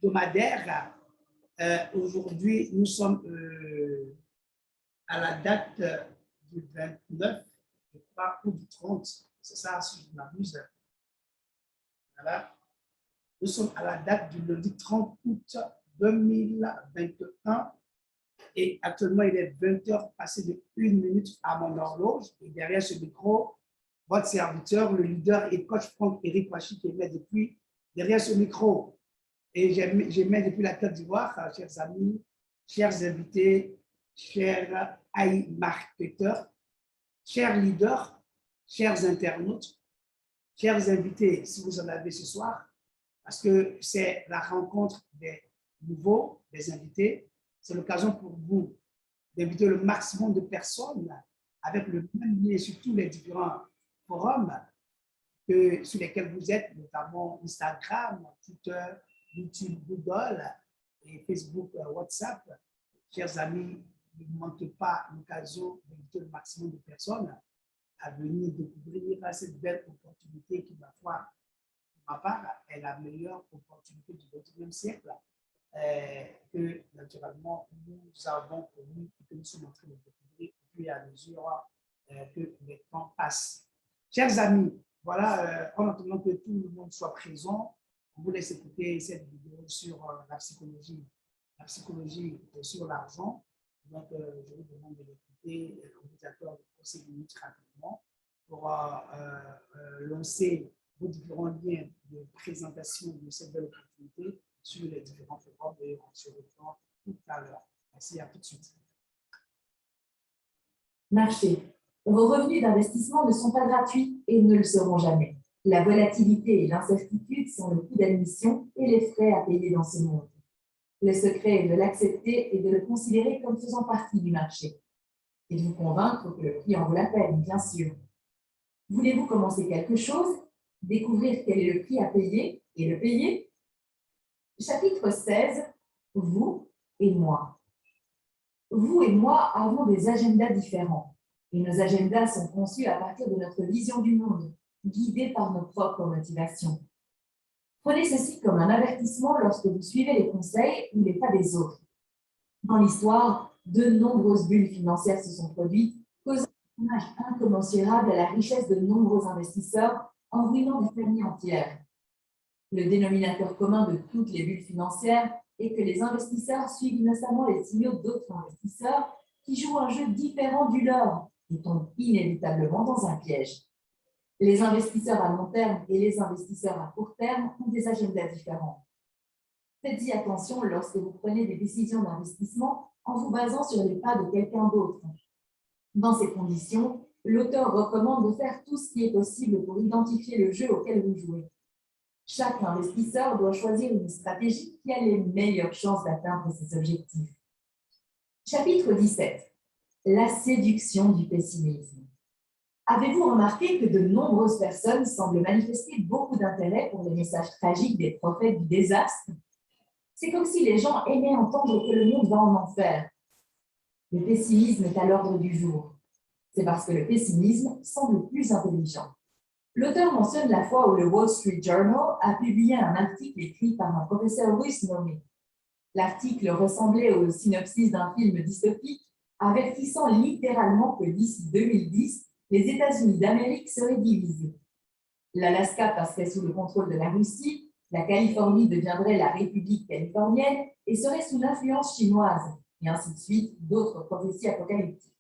hebdomadaire. Aujourd'hui, nous sommes à la date du 29, je crois, ou du 30, c'est ça, si je m'abuse. Voilà. Nous sommes à la date du lundi 30 août 2021 et actuellement, il est 20h passé de 1 minute à mon horloge. Et derrière ce micro, votre serviteur, le leader et coach Franck-Éric Ouachi qui est depuis derrière ce micro. Et j'aimais depuis la Côte d'Ivoire, chers amis, chers invités, chers AI marketeurs, chers leaders, chers internautes, chers invités, si vous en avez ce soir, parce que c'est la rencontre des nouveaux, des invités. C'est l'occasion pour vous d'inviter le maximum de personnes avec le même lien sur tous les différents forums sur lesquels vous êtes, notamment Instagram, Twitter, YouTube, Google et Facebook, WhatsApp. Chers amis, ne manquez pas l'occasion d'inviter le maximum de personnes à venir découvrir cette belle opportunité qui, ma foi, pour ma part, est la meilleure opportunité du XXIe siècle que, naturellement, nous avons connu et que nous sommes en train de découvrir au fur et à mesure que les temps passent. Chers amis, voilà, en attendant que tout le monde soit présent, on vous laisse écouter cette vidéo sur la psychologie sur l'argent. Donc, je vous demande de l'écouter. On vous accorde 5 minutes rapidement pour lancer vos différents liens de présentation de cette belle opportunité sur les différents forums et on se reprend tout à l'heure. Merci, à tout de suite. Marché. Vos revenus d'investissement ne sont pas gratuits et ne le seront jamais. La volatilité et l'incertitude sont le coût d'admission et les frais à payer dans ce monde. Le secret est de l'accepter et de le considérer comme faisant partie du marché. Et de vous convaincre que le prix en vaut la peine, bien sûr. Voulez-vous commencer quelque chose, découvrir quel est le prix à payer et le payer? Chapitre 16, vous et moi. Vous et moi avons des agendas différents. Et nos agendas sont conçus à partir de notre vision du monde, guidés par nos propres motivations. Prenez ceci comme un avertissement lorsque vous suivez les conseils ou les pas des autres. Dans l'histoire, de nombreuses bulles financières se sont produites, causant un dommage incommensurable à la richesse de nombreux investisseurs en ruinant des familles entières. Le dénominateur commun de toutes les bulles financières est que les investisseurs suivent innocemment les signaux d'autres investisseurs qui jouent un jeu différent du leur et tombent inévitablement dans un piège. Les investisseurs à long terme et les investisseurs à court terme ont des agendas différents. Faites-y attention lorsque vous prenez des décisions d'investissement en vous basant sur les pas de quelqu'un d'autre. Dans ces conditions, l'auteur recommande de faire tout ce qui est possible pour identifier le jeu auquel vous jouez. Chaque investisseur doit choisir une stratégie qui a les meilleures chances d'atteindre ses objectifs. Chapitre 17. La séduction du pessimisme. Avez-vous remarqué que de nombreuses personnes semblent manifester beaucoup d'intérêt pour les messages tragiques des prophètes du désastre? C'est comme si les gens aimaient entendre que le monde va en enfer. Le pessimisme est à l'ordre du jour. C'est parce que le pessimisme semble plus intelligent. L'auteur mentionne la fois où le Wall Street Journal a publié un article écrit par un professeur russe nommé. L'article ressemblait au synopsis d'un film dystopique, avertissant littéralement que d'ici 2010, les États-Unis d'Amérique seraient divisés. L'Alaska passerait sous le contrôle de la Russie, la Californie deviendrait la République californienne et serait sous l'influence chinoise, et ainsi de suite, d'autres prophéties apocalyptiques.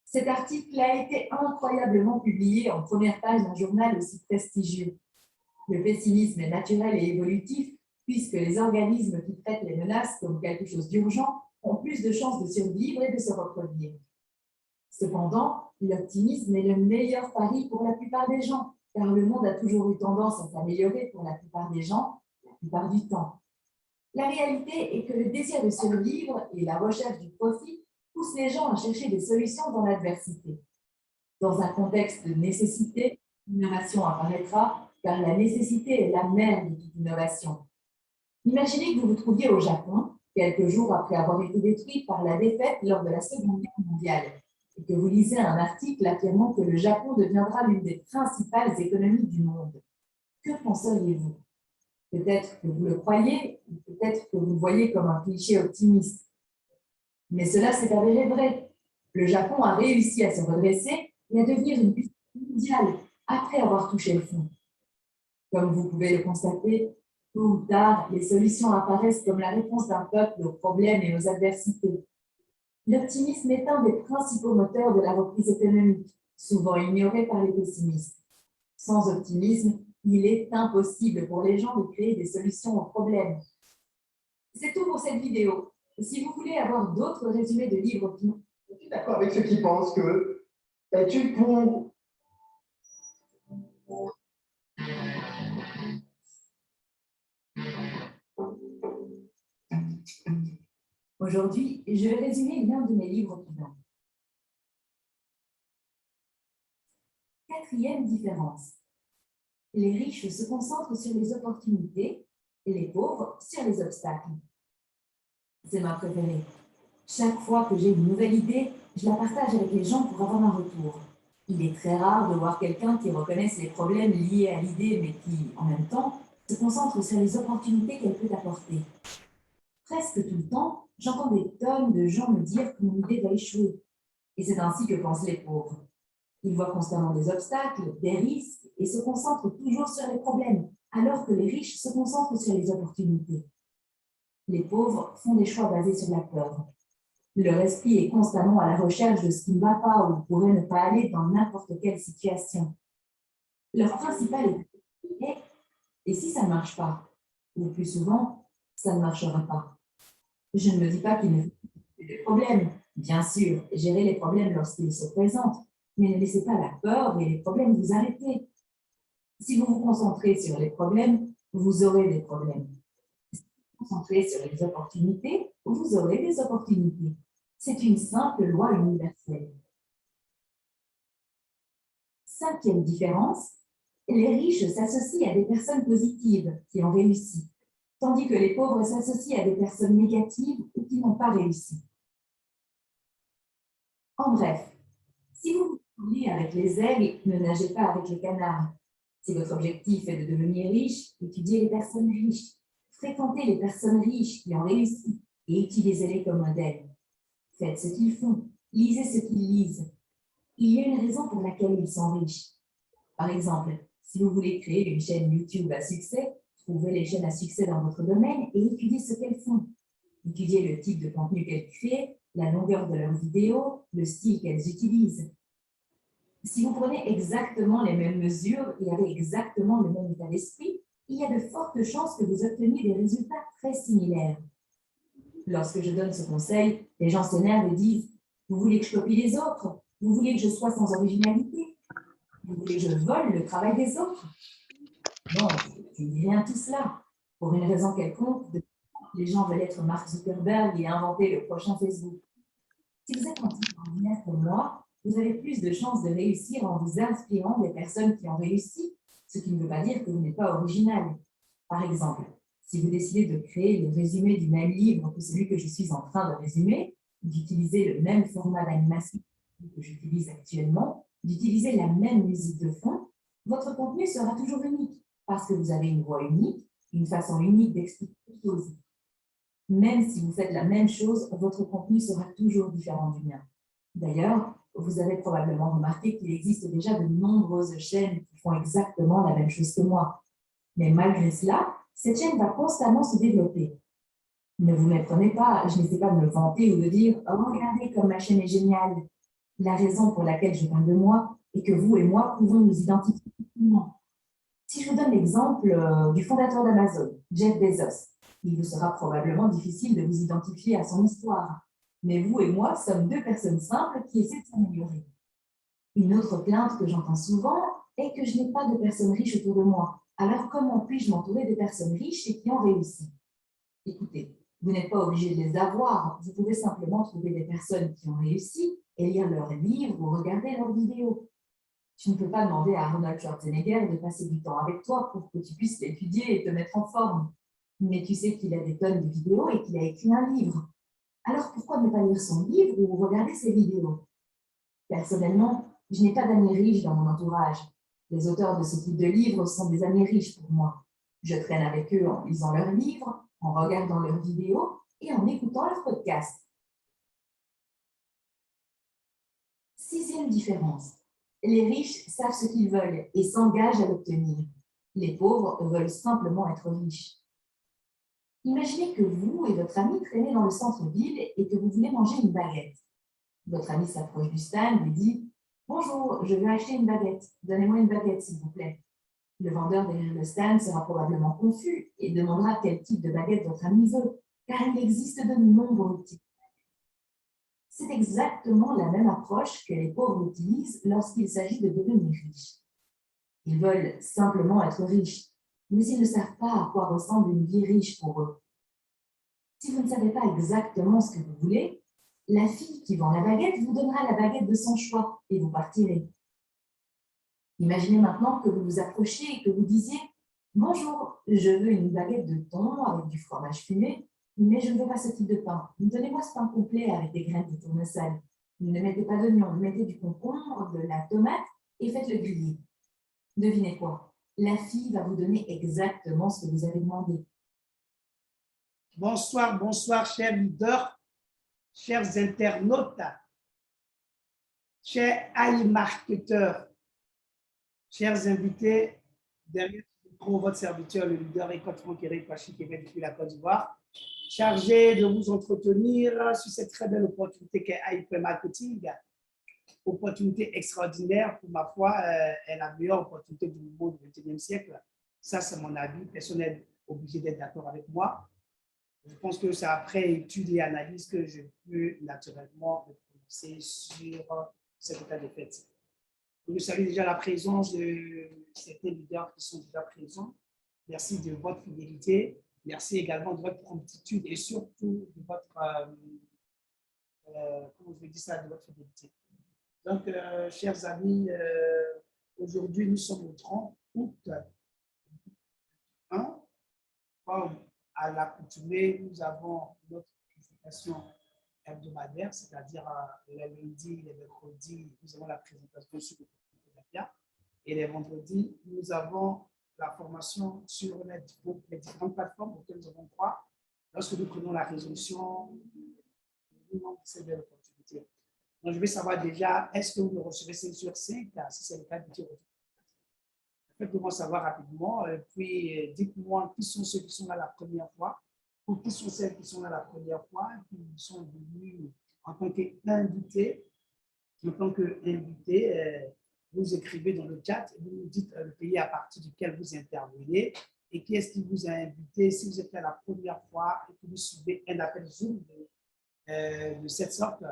Cet article a été incroyablement publié en première page d'un journal aussi prestigieux. Le pessimisme est naturel et évolutif, puisque les organismes qui traitent les menaces comme quelque chose d'urgent ont plus de chances de survivre et de se reproduire. Cependant, l'optimisme est le meilleur pari pour la plupart des gens, car le monde a toujours eu tendance à s'améliorer pour la plupart des gens, la plupart du temps. La réalité est que le désir de survivre et la recherche du profit poussent les gens à chercher des solutions dans l'adversité. Dans un contexte de nécessité, l'innovation apparaîtra, car la nécessité est la mère de toute innovation. Imaginez que vous vous trouviez au Japon, quelques jours après avoir été détruit par la défaite lors de la Seconde Guerre mondiale, et que vous lisez un article affirmant que le Japon deviendra l'une des principales économies du monde. Que penseriez-vous? Peut-être que vous le croyez, ou peut-être que vous le voyez comme un cliché optimiste. Mais cela s'est avéré vrai. Le Japon a réussi à se redresser et à devenir une puissance mondiale après avoir touché le fond. Comme vous pouvez le constater, tôt ou tard, les solutions apparaissent comme la réponse d'un peuple aux problèmes et aux adversités. L'optimisme est un des principaux moteurs de la reprise économique, souvent ignoré par les pessimistes. Sans optimisme, il est impossible pour les gens de créer des solutions aux problèmes. C'est tout pour cette vidéo. Si vous voulez avoir d'autres résumés de livres qui... Je suis d'accord avec ceux qui pensent que es-tu pour... Aujourd'hui, je vais résumer l'un de mes livres qui vient. Quatrième différence. Les riches se concentrent sur les opportunités et les pauvres sur les obstacles. C'est ma préférée. Chaque fois que j'ai une nouvelle idée, je la partage avec les gens pour avoir un retour. Il est très rare de voir quelqu'un qui reconnaisse les problèmes liés à l'idée, mais qui, en même temps, se concentre sur les opportunités qu'elle peut apporter. Presque tout le temps, j'entends des tonnes de gens me dire que mon idée va échouer. Et c'est ainsi que pensent les pauvres. Ils voient constamment des obstacles, des risques et se concentrent toujours sur les problèmes, alors que les riches se concentrent sur les opportunités. Les pauvres font des choix basés sur la peur. Leur esprit est constamment à la recherche de ce qui ne va pas ou pourrait ne pas aller dans n'importe quelle situation. Leur principal est « et si ça ne marche pas ?» ou plus souvent « ça ne marchera pas ». Je ne me dis pas qu'il ne faut pas des problèmes. Bien sûr, gérez les problèmes lorsqu'ils se présentent, mais ne laissez pas la peur et les problèmes vous arrêter. Si vous vous concentrez sur les problèmes, vous aurez des problèmes. Si vous vous concentrez sur les opportunités, vous aurez des opportunités. C'est une simple loi universelle. Cinquième différence, les riches s'associent à des personnes positives qui ont réussi, tandis que les pauvres s'associent à des personnes négatives ou qui n'ont pas réussi. En bref, si vous vous promenez avec les aigles, ne nagez pas avec les canards. Si votre objectif est de devenir riche, étudiez les personnes riches, fréquentez les personnes riches qui ont réussi et utilisez-les comme modèle. Faites ce qu'ils font, lisez ce qu'ils lisent. Il y a une raison pour laquelle ils sont riches. Par exemple, si vous voulez créer une chaîne YouTube à succès, trouvez les chaînes à succès dans votre domaine et étudiez ce qu'elles font. Étudiez le type de contenu qu'elles créent, la longueur de leurs vidéos, le style qu'elles utilisent. Si vous prenez exactement les mêmes mesures et avez exactement le même état d'esprit, il y a de fortes chances que vous obteniez des résultats très similaires. Lorsque je donne ce conseil, les gens s'énervent et disent « Vous voulez que je copie les autres? Vous voulez que je sois sans originalité? Vous voulez que je vole le travail des autres ?» Non, je ne dis rien de tout cela. Pour une raison quelconque, les gens veulent être Mark Zuckerberg et inventer le prochain Facebook. Si vous êtes entrepreneur comme moi, vous avez plus de chances de réussir en vous inspirant des personnes qui ont réussi, ce qui ne veut pas dire que vous n'êtes pas original. Par exemple, si vous décidez de créer le résumé du même livre que celui que je suis en train de résumer, d'utiliser le même format d'animation que j'utilise actuellement, d'utiliser la même musique de fond, votre contenu sera toujours unique parce que vous avez une voix unique, une façon unique d'expliquer les choses. Même si vous faites la même chose, votre contenu sera toujours différent du mien. D'ailleurs, vous avez probablement remarqué qu'il existe déjà de nombreuses chaînes qui font exactement la même chose que moi. Mais malgré cela, cette chaîne va constamment se développer. Ne vous méprenez pas, je n'essaie pas de me vanter ou de dire « Oh, regardez comme ma chaîne est géniale ». La raison pour laquelle je parle de moi est que vous et moi pouvons nous identifier facilement. Si je vous donne l'exemple du fondateur d'Amazon, Jeff Bezos, il vous sera probablement difficile de vous identifier à son histoire. Mais vous et moi sommes deux personnes simples qui essaient de s'améliorer. Une autre plainte que j'entends souvent est que je n'ai pas de personnes riches autour de moi. Alors comment puis-je m'entourer de personnes riches et qui ont réussi? Écoutez, vous n'êtes pas obligé de les avoir. Vous pouvez simplement trouver des personnes qui ont réussi et lire leurs livres ou regarder leurs vidéos. Tu ne peux pas demander à Arnold Schwarzenegger de passer du temps avec toi pour que tu puisses l'étudier et te mettre en forme. Mais tu sais qu'il a des tonnes de vidéos et qu'il a écrit un livre. Alors pourquoi ne pas lire son livre ou regarder ses vidéos? Personnellement, je n'ai pas d'amis riches dans mon entourage. Les auteurs de ce type de livres sont des amis riches pour moi. Je traîne avec eux en lisant leurs livres, en regardant leurs vidéos et en écoutant leurs podcasts. 6e différence. Les riches savent ce qu'ils veulent et s'engagent à l'obtenir. Les pauvres veulent simplement être riches. Imaginez que vous et votre ami traînez dans le centre-ville et que vous voulez manger une baguette. Votre ami s'approche du stand et dit « Bonjour, je veux acheter une baguette. Donnez-moi une baguette, s'il vous plaît. » Le vendeur derrière le stand sera probablement confus et demandera quel type de baguette votre ami veut, car il existe de nombreux types. C'est exactement la même approche que les pauvres utilisent lorsqu'il s'agit de devenir riches. Ils veulent simplement être riches, mais ils ne savent pas à quoi ressemble une vie riche pour eux. Si vous ne savez pas exactement ce que vous voulez, la fille qui vend la baguette vous donnera la baguette de son choix et vous partirez. Imaginez maintenant que vous vous approchiez et que vous disiez « Bonjour, je veux une baguette de thon avec du fromage fumé, mais je ne veux pas ce type de pain. Donnez-moi ce pain complet avec des graines de tournesol. Ne mettez pas d'oignon, mettez du concombre, de la tomate et faites-le griller. » Devinez quoi? La fille va vous donner exactement ce que vous avez demandé. Bonsoir, bonsoir, chers leaders, chers internautes, chers marketeurs, chers invités, derrière ce micro, votre serviteur, le leader École Franck Éric Pachi, qui vient depuis la Côte d'Ivoire, chargé de vous entretenir sur cette très belle opportunité qu'est AIP Marketing. Opportunité extraordinaire, pour ma foi, est la meilleure opportunité du monde du XXIe siècle. Ça, c'est mon avis. Personne n'est obligé d'être d'accord avec moi. Je pense que c'est après étude et analyse que je peux naturellement me prononcer sur cet état de fait. Je salue déjà la présence de certains leaders qui sont déjà présents. Merci de votre fidélité. Merci également de votre promptitude et surtout de votre, comment je vais dire ça, de votre fidélité. Donc, chers amis, aujourd'hui, nous sommes au 30 août. Comme à l'accoutumée, nous avons notre présentation hebdomadaire, c'est-à-dire les lundis, les mercredis, nous avons la présentation sur le partenariat. Et les vendredis, nous avons la formation sur les différentes plateformes auxquelles nous avons droit lorsque nous prenons la résolution de cette belle opportunité. Donc, je vais savoir déjà, est-ce que vous me recevez 5 sur 5? Si c'est le cas, dites-le. Faites-moi savoir rapidement. Puis, dites-moi qui sont ceux qui sont là la première fois ou qui sont celles qui sont là la première fois et qui sont venus en tant qu'invités. En tant qu'invité, vous écrivez dans le chat et vous nous dites le pays à partir duquel vous intervenez et qui est-ce qui vous a invité si vous êtes là la première fois et que vous suivez un appel Zoom de cette sorte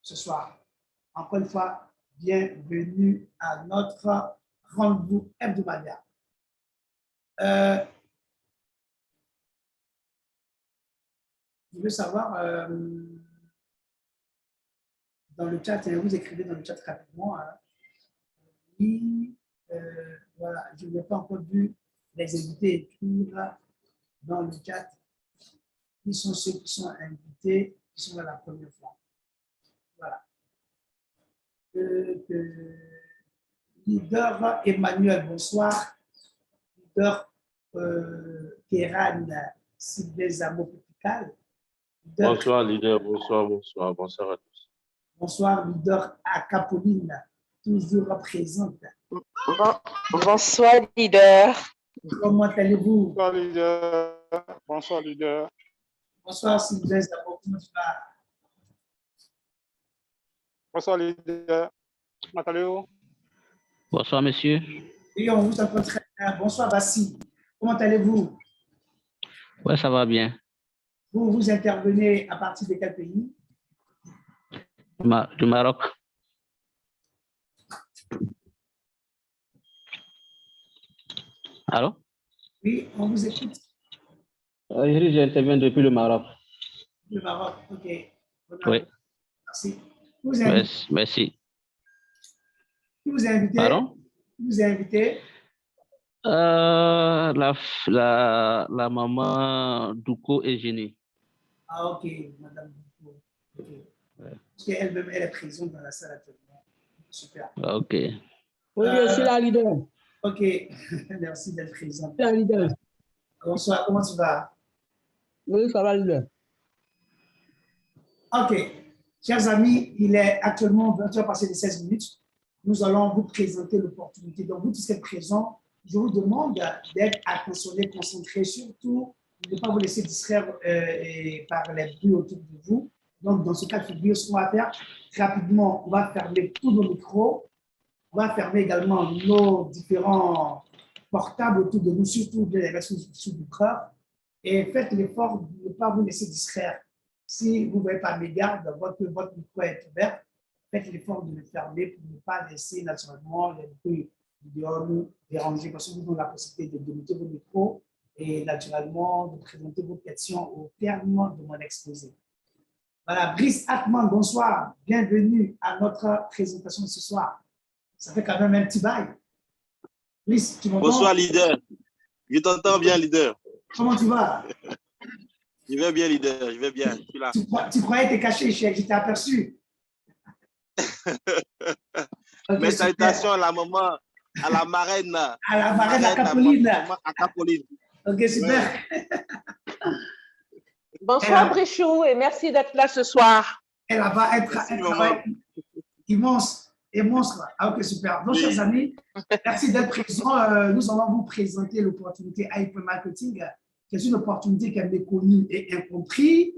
ce soir. Encore une fois, bienvenue à notre rendez-vous hebdomadaire. Je veux savoir, dans le chat, vous écrivez dans le chat rapidement. Oui, voilà, je n'ai pas encore vu les invités écrire dans le chat qui sont ceux qui sont invités, qui sont là la première fois. Voilà. Leader Emmanuel, bonsoir. Leader Kéran Sylvain Popical. Bonsoir, leader. Bonsoir, bonsoir. Bonsoir à tous. Bonsoir, leader Acapoline, toujours présente. Bonsoir, leader. Comment allez-vous? Bonsoir, leader. Bonsoir, leader. Bonsoir, Sylvain Zabo. Comment tu vas? Bonsoir, leader. Comment allez-vous? Bonsoir, monsieur. Oui, on vous entend très bien. Bonsoir, Bassi. Comment allez-vous? Oui, ça va bien. Vous intervenez à partir de quel pays? Du Maroc. Allô? Oui, on vous écoute. J'interviens depuis le Maroc. Le Maroc, ok. Oui. Merci. Merci. Qui vous a invité? Pardon? Qui vous a invité? La maman Douko et Génie. Ah, ok, madame Douko. Ok. Parce qu'elle-même, elle est présente dans la salle actuellement. Super. Ok. Oui, je suis la leader. Ok, merci d'être présente. La leader. Bonsoir, comment tu vas? Oui, ça va, leader. OK. Chers amis, il est actuellement 20h passé de 16 minutes. Nous allons vous présenter l'opportunité. Donc, vous tous êtes présents, je vous demande d'être attentionnés, concentrés, surtout de ne pas vous laisser distraire par les bruits autour de vous. Donc, dans ce cas de figure, ce qu'on va faire, rapidement, on va fermer tous nos micros. On va fermer également nos différents portables autour de nous, surtout les versions sous du cœur. Et faites l'effort de ne pas vous laisser distraire. Si vous ne voyez pas mes gardes, votre micro est ouvert, faites l'effort de le fermer pour ne pas laisser naturellement les bruits vidéo nous déranger, parce que nous avons la possibilité de limiter vos micros et naturellement de présenter vos questions au terme de mon exposé. Voilà, Brice Atman, bonsoir, bienvenue à notre présentation de ce soir. Ça fait quand même un petit bail. Brice, tu m'entends? Bonsoir, leader. Je t'entends bien, leader. Comment tu vas? Je vais bien, leader. Je vais bien. Je suis là. Tu croyais être caché, je t'ai aperçu. Okay, mes salutations à la maman, à la marraine. À la marraine, à Capoline. À Capoline. Ok, super. Ouais. Bonsoir, Brichou, et merci d'être là ce soir. Elle va être immense et monstre. Ah, ok, super. Donc, chers amis, merci d'être présents. Nous allons vous présenter l'opportunité Hypermarketing, qui est une opportunité qui est méconnue et incomprise.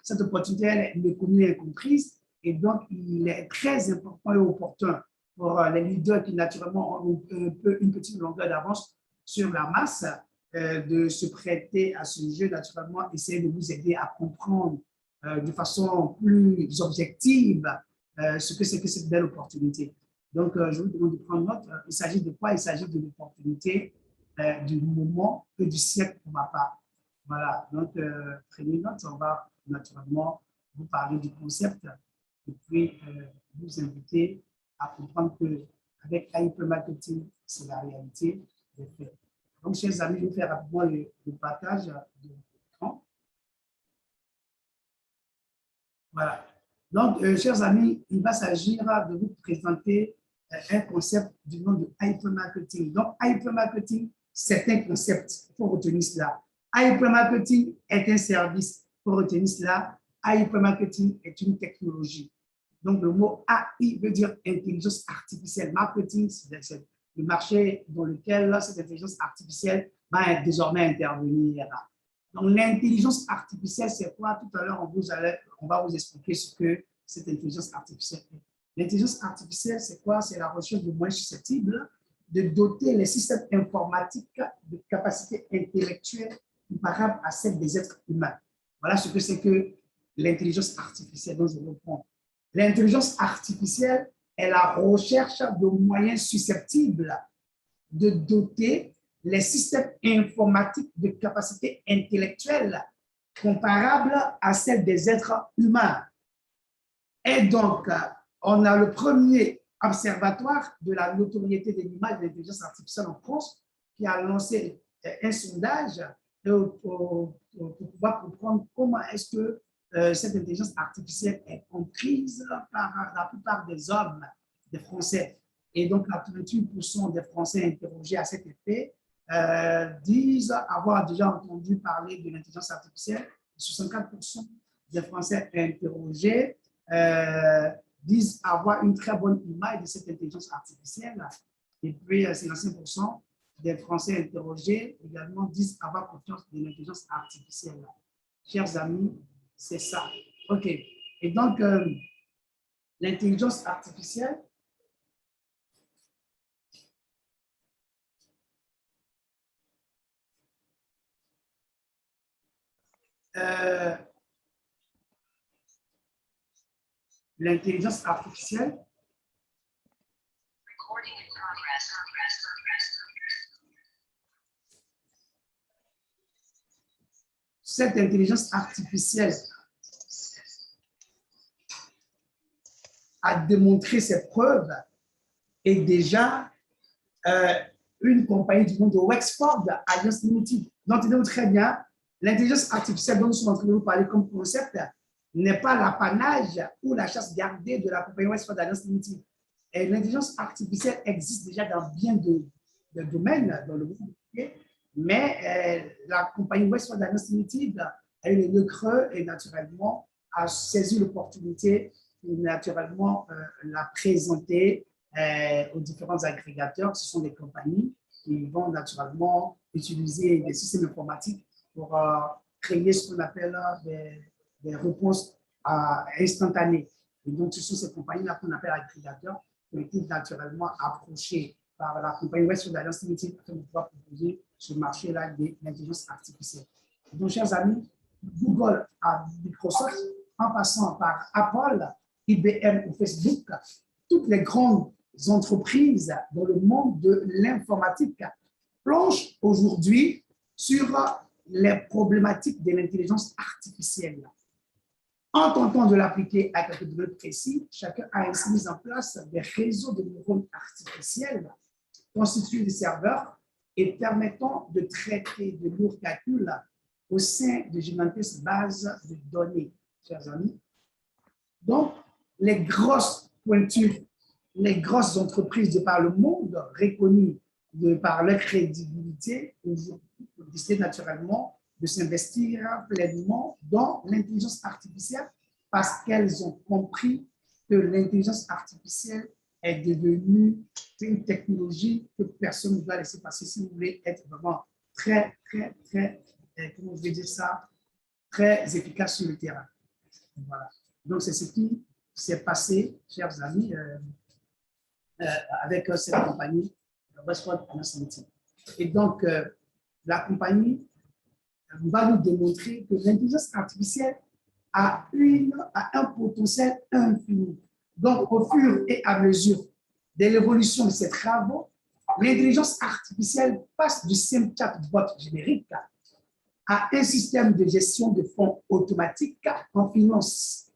Cette opportunité, elle est méconnue et incomprise. Et donc, il est très important et opportun pour les leaders qui, naturellement, ont une petite longueur d'avance sur la masse, de se prêter à ce jeu, naturellement, essayer de vous aider à comprendre de façon plus objective ce que c'est que cette belle opportunité. Donc, je vous demande de prendre note. Il s'agit de quoi? Il s'agit de l'opportunité du moment et du siècle pour ma part. Voilà, donc prenez note. On va naturellement vous parler du concept et puis vous inviter à comprendre qu'avec Hypermarketing, c'est la réalité des faits. Donc, chers amis, je vais faire rapidement le partage de l'écran. Voilà. Donc, chers amis, il va s'agir de vous présenter un concept du nom de Hypermarketing. Donc, Hypermarketing, c'est un concept. Il faut retenir cela. Hypermarketing est un service. Il faut retenir cela. Hypermarketing est une technologie. Donc, le mot AI veut dire intelligence artificielle. Marketing, c'est le marché dans lequel cette intelligence artificielle va désormais intervenir. Donc, l'intelligence artificielle, c'est quoi? Tout à l'heure, on va vous expliquer ce que cette intelligence artificielle est. L'intelligence artificielle, c'est quoi? C'est la recherche de moyens susceptibles de doter les systèmes informatiques de capacités intellectuelles comparables à celles des êtres humains. Voilà ce que c'est que l'intelligence artificielle dont je reprends. L'intelligence artificielle est la recherche de moyens susceptibles de doter les systèmes informatiques de capacités intellectuelles comparables à celles des êtres humains. Et donc, on a le premier observatoire de la notoriété de l'image de l'intelligence artificielle en France qui a lancé un sondage pour pouvoir comprendre comment est-ce que cette intelligence artificielle est comprise par la plupart des hommes, des Français. Et donc, 88% des Français interrogés à cet effet disent avoir déjà entendu parler de l'intelligence artificielle. 64% des Français interrogés disent avoir une très bonne image de cette intelligence artificielle. Et puis, 55% des Français interrogés également disent avoir confiance dans l'intelligence artificielle. Chers amis, c'est ça. OK. Et donc, l'intelligence artificielle, l'intelligence artificielle, cette intelligence artificielle a démontré ses preuves et déjà une compagnie du nom de Wexford Alliance Limited. Donc, tenez-vous très bien, l'intelligence artificielle dont nous sommes en train de vous parler comme concept n'est pas l'apanage ou la chasse gardée de la compagnie Wexford Alliance Limited. Et l'intelligence artificielle existe déjà dans bien de domaines dans le monde. Mais la compagnie Westwood Alliance Limited a eu le creux et naturellement a saisi l'opportunité et naturellement l'a présenter aux différents agrégateurs. Ce sont des compagnies qui vont naturellement utiliser des systèmes informatiques pour créer ce qu'on appelle des réponses instantanées. Et donc, ce sont ces compagnies-là qu'on appelle agrégateurs qui ont été naturellement approchées par la compagnie Westwood Alliance Limited pour pouvoir proposer ce marché-là de l'intelligence artificielle. Donc, chers amis, Google à Microsoft, en passant par Apple, IBM ou Facebook, toutes les grandes entreprises dans le monde de l'informatique plongent aujourd'hui sur les problématiques de l'intelligence artificielle. En tentant de l'appliquer à quelque chose de précis, chacun a ainsi mis en place des réseaux de neurones artificiels constitués de serveurs et permettant de traiter de lourds calculs au sein de gigantesques bases de données, chers amis. Donc, les grosses pointures, les grosses entreprises de par le monde, reconnues de par leur crédibilité, ont décidé naturellement de s'investir pleinement dans l'intelligence artificielle parce qu'elles ont compris que l'intelligence artificielle est devenue une technologie que personne ne doit laisser passer si vous voulez être vraiment très, comment je vais dire ça, très efficace sur le terrain. Voilà. Donc, c'est ce qui s'est passé, chers amis, avec cette compagnie, Westwood Alliance Limited. Et donc, la compagnie va nous démontrer que l'intelligence artificielle a un potentiel infini. Donc, au fur et à mesure de l'évolution de ces travaux, l'intelligence artificielle passe du simple chatbot générique à un système de gestion de fonds automatique en finance,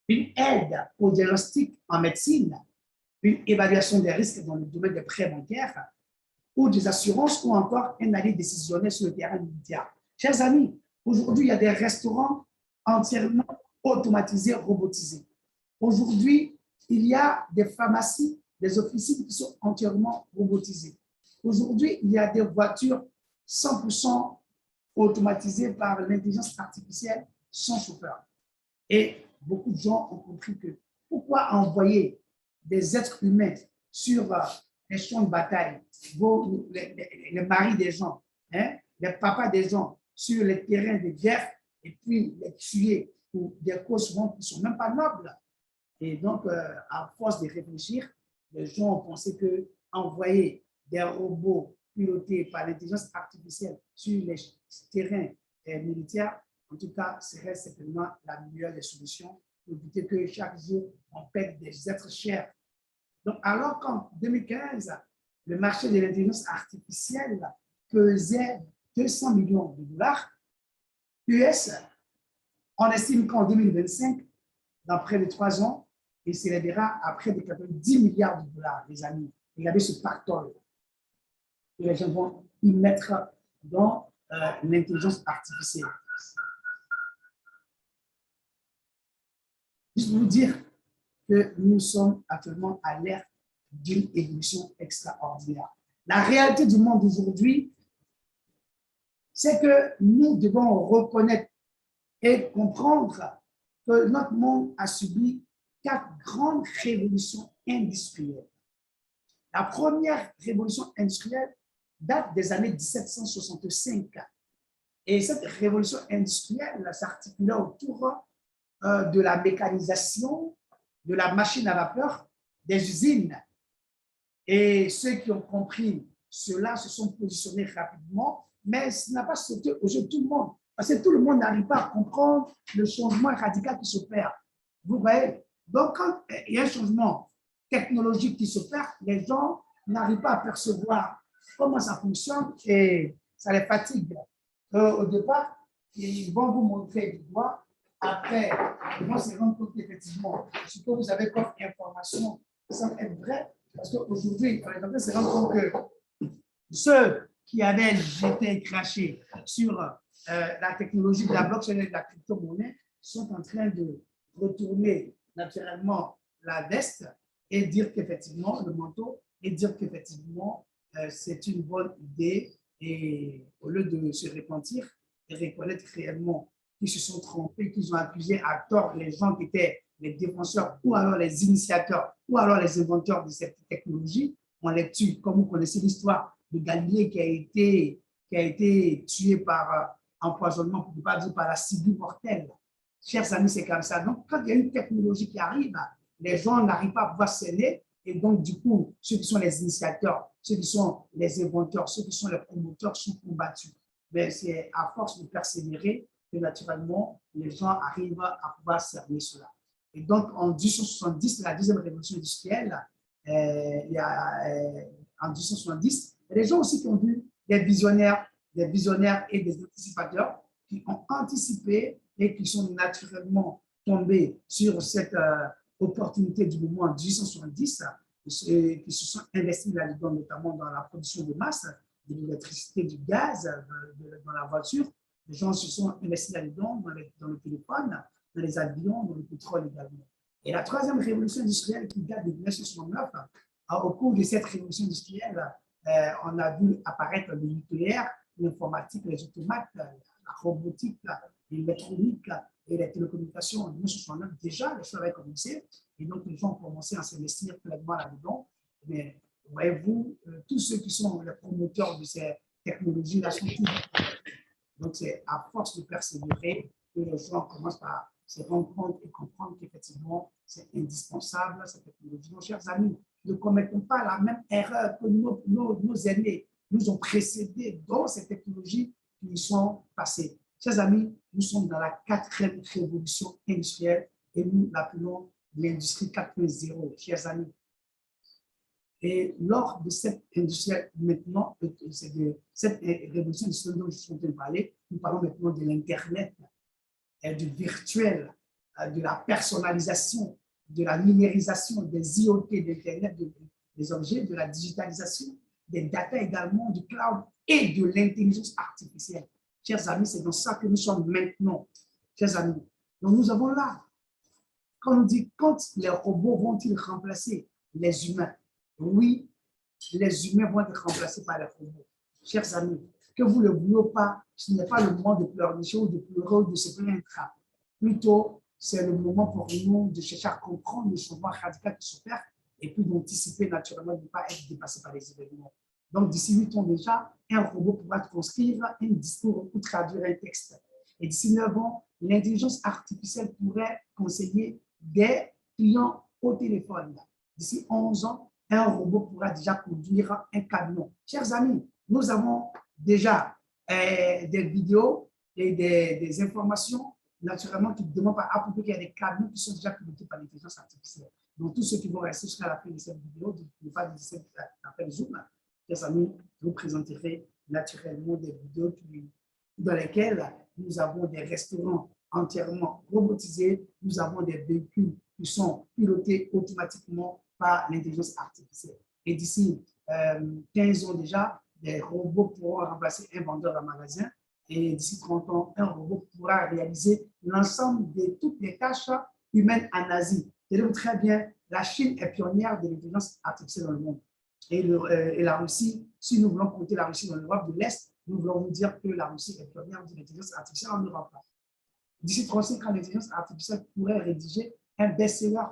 une aide au diagnostic en médecine, une évaluation des risques dans le domaine des prêts bancaires ou des assurances ou encore un avis décisionnel sur le terrain militaire. Chers amis, aujourd'hui, il y a des restaurants entièrement automatisés, robotisés. Aujourd'hui, il y a des pharmacies, des officines qui sont entièrement robotisées. Aujourd'hui, il y a des voitures 100% automatisées par l'intelligence artificielle sans chauffeur. Et beaucoup de gens ont compris que pourquoi envoyer des êtres humains sur les champs de bataille, les maris des gens, hein, les papas des gens, sur les terrains de guerre et puis les tuer pour des causes qui ne sont même pas nobles. Et donc, à force de réfléchir, les gens ont pensé que envoyer des robots pilotés par l'intelligence artificielle sur les terrains militaires, en tout cas, serait certainement la meilleure des solutions pour éviter que chaque jour, on perde des êtres chers. Donc, alors qu'en 2015, le marché de l'intelligence artificielle pesait 200 millions de dollars US, on estime qu'en 2025, dans près de 3 ans, il s'élèvera à près de 90 milliards de dollars, les amis. Regardez ce pactole que les gens vont y mettre dans l'intelligence artificielle. Juste pour vous dire que nous sommes actuellement à l'ère d'une évolution extraordinaire. La réalité du monde aujourd'hui, c'est que nous devons reconnaître et comprendre que notre monde a subi 4 grandes révolutions industrielles. La première révolution industrielle date des années 1765. Et cette révolution industrielle s'articulait autour de la mécanisation, de la machine à vapeur, des usines. Et ceux qui ont compris cela se sont positionnés rapidement, mais ce n'a pas sauté aux yeux de tout le monde, parce que tout le monde n'arrive pas à comprendre le changement radical qui s'opère. Vous voyez? Donc, quand il y a un changement technologique qui s'opère, les gens n'arrivent pas à percevoir comment ça fonctionne et ça les fatigue. Au départ, ils vont vous montrer du doigt. Après, ils vont se rendre compte qu'effectivement, ce que vous avez comme information semble être vrai, parce qu'aujourd'hui, on est en train de se rendre compte que ceux qui avaient été crachés sur la technologie de la blockchain et de la crypto-monnaie sont en train de retourner naturellement la veste et dire qu'effectivement, le manteau, et dire qu'effectivement, c'est une bonne idée Et au lieu de se repentir et reconnaître réellement qu'ils se sont trompés, qu'ils ont accusé à tort les gens qui étaient les défenseurs ou alors les initiateurs ou alors les inventeurs de cette technologie, on les tue. Comme vous connaissez l'histoire de Galilée qui a été tué par empoisonnement, pour ne pas dire par la ciguë mortelle. Chers amis, c'est comme ça. Donc, quand il y a une technologie qui arrive, les gens n'arrivent pas à pouvoir sceller. Et donc, du coup, ceux qui sont les initiateurs, ceux qui sont les inventeurs, ceux qui sont les promoteurs sont combattus. Mais c'est à force de persévérer que naturellement, les gens arrivent à pouvoir cerner cela. Et donc, en 1870, la deuxième révolution industrielle, en 1870, les gens aussi qui ont vu des visionnaires et des anticipateurs qui ont anticipé et qui sont naturellement tombés sur cette opportunité du moment en 1870, qui se sont investis là-dedans, notamment dans la production de masse, de l'électricité, du gaz, dans la voiture. Les gens se sont investis là-dedans, dans le téléphone, dans les avions, dans le pétrole également. Et la troisième révolution industrielle qui date de 1969, au cours de cette révolution industrielle, on a vu apparaître le nucléaire, l'informatique, les automates, la robotique, l'électronique et les télécommunications. En 1969, déjà, les choses avaient commencé. Et donc, les gens ont commencé à s'investir pleinement là-dedans. Mais voyez-vous, tous ceux qui sont les promoteurs de ces technologies-là sont tous. Donc, c'est à force de persévérer que les gens commencent à se rendre compte et comprendre qu'effectivement, c'est indispensable, cette technologie. Nos chers amis, ne commettons pas la même erreur que nos aînés nous ont précédés dans ces technologies qui sont passées. Chers amis, nous sommes dans la 4e révolution industrielle et nous l'appelons l'industrie 4.0, chers amis. Et lors de cette industrielle, maintenant, cette révolution industrielle dont je suis en train de parler, nous parlons maintenant de l'Internet, du virtuel, de la personnalisation, de la numérisation, des IoT, d'Internet, des objets, de la digitalisation, des data également, du cloud et de l'intelligence artificielle. Chers amis, c'est dans ça que nous sommes maintenant, chers amis. Donc, nous avons là, quand on dit, quand les robots vont-ils remplacer les humains? Oui, les humains vont être remplacés par les robots. Chers amis, que vous ne le vouliez pas, ce n'est pas le moment de pleurnicher ou de pleurer ou de se plaindre. Plutôt, c'est le moment pour nous de chercher à comprendre le changement radical qui s'opère et puis d'anticiper naturellement de ne pas être dépassé par les événements. Donc, d'ici 8 ans déjà, un robot pourra transcrire un discours ou traduire un texte. Et d'ici 9 ans, l'intelligence artificielle pourrait conseiller des clients au téléphone. D'ici 11 ans, un robot pourra déjà conduire un camion. Chers amis, nous avons déjà des vidéos et des informations naturellement qui demandent par à qu'il y a des camions qui sont déjà pilotés par l'intelligence artificielle. Donc, tous ceux qui vont rester jusqu'à la fin de cette vidéo, ne pas de cette appel Zoom, chers amis, je vous présenterai naturellement des vidéos dans lesquelles nous avons des restaurants entièrement robotisés, nous avons des véhicules qui sont pilotés automatiquement par l'intelligence artificielle. Et d'ici 15 ans déjà, des robots pourront remplacer un vendeur en magasin. Et d'ici 30 ans, un robot pourra réaliser l'ensemble de toutes les tâches humaines en Asie. Tenez-vous très bien, la Chine est pionnière de l'intelligence artificielle dans le monde. Et la Russie, si nous voulons compter la Russie dans l'Europe de l'Est, nous voulons vous dire que la Russie est pionnière de l'intelligence artificielle en Europe. D'ici 35 ans, l'intelligence artificielle pourrait rédiger un best-seller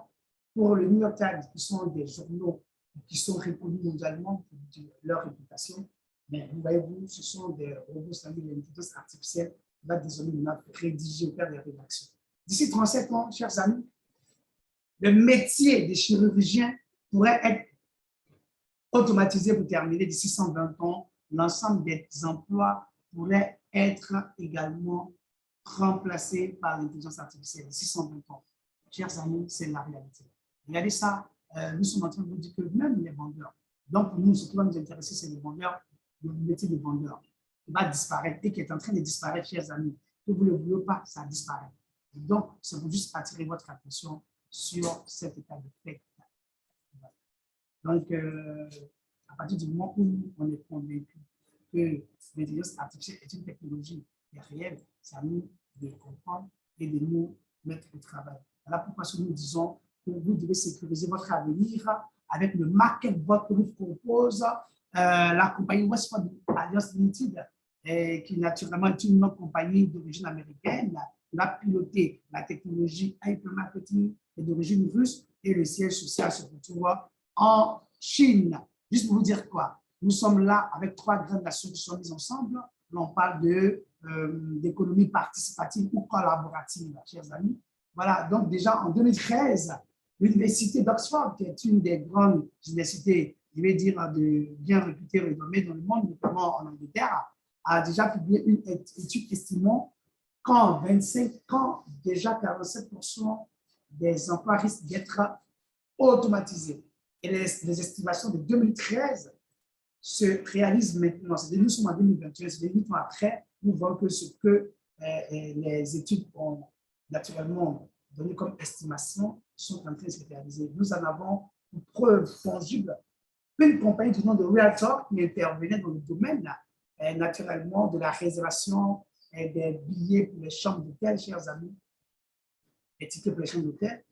pour le New York Times, qui sont des journaux qui sont reconnus mondialement pour leur réputation. Mais vous voyez-vous, ce sont des robots, c'est-à-dire l'intelligence artificielle qui va désormais rédiger ou faire des rédactions. D'ici 37 ans, chers amis, le métier des chirurgiens pourrait être automatisé pour terminer. D'ici 120 ans, l'ensemble des emplois pourraient être également remplacés par l'intelligence artificielle. D'ici 120 ans, chers amis, c'est la réalité. Regardez ça, nous sommes en train de vous dire que même les vendeurs, donc nous, ce qui va nous intéresser, c'est les vendeurs, le métier de vendeur qui va disparaître et qui est en train de disparaître, chers amis. Que vous ne le voulez pas, ça disparaît. Et donc, c'est pour juste attirer votre attention sur cet état de fait. Donc, à partir du moment où on est convaincu que l'intelligence artificielle est une technologie qui est réelle, c'est à nous de comprendre et de nous mettre au travail. Voilà pourquoi nous disons que vous devez sécuriser votre avenir avec le market bot que nous propose la compagnie Westford Alliance Limited, qui naturellement est une compagnie d'origine américaine, va piloter la technologie hypermarketing est d'origine russe et le siège social se retrouve en Chine. Juste pour vous dire quoi, nous sommes là avec 3 grandes nations qui sont mises ensemble. On parle d'économie participative ou collaborative, chers amis. Voilà, donc déjà en 2013, l'université d'Oxford, qui est une des grandes universités, je vais dire, de bien réputées, renommées dans le monde, notamment en Angleterre, a déjà publié une étude estimant qu'en 25 ans, déjà 47% des emplois risquent d'être automatisés. Et les estimations de 2013 se réalisent maintenant. Nous sommes en 2021, c'est 8 ans après, nous voyons que ce que les études ont naturellement donné comme estimation sont en train de se réaliser. Nous en avons une preuve tangible. Une compagnie du nom de Realtor qui intervenait dans le domaine naturellement de la réservation des billets pour les chambres d'hôtel, chers amis, les tickets pour les chambres d'hôtel.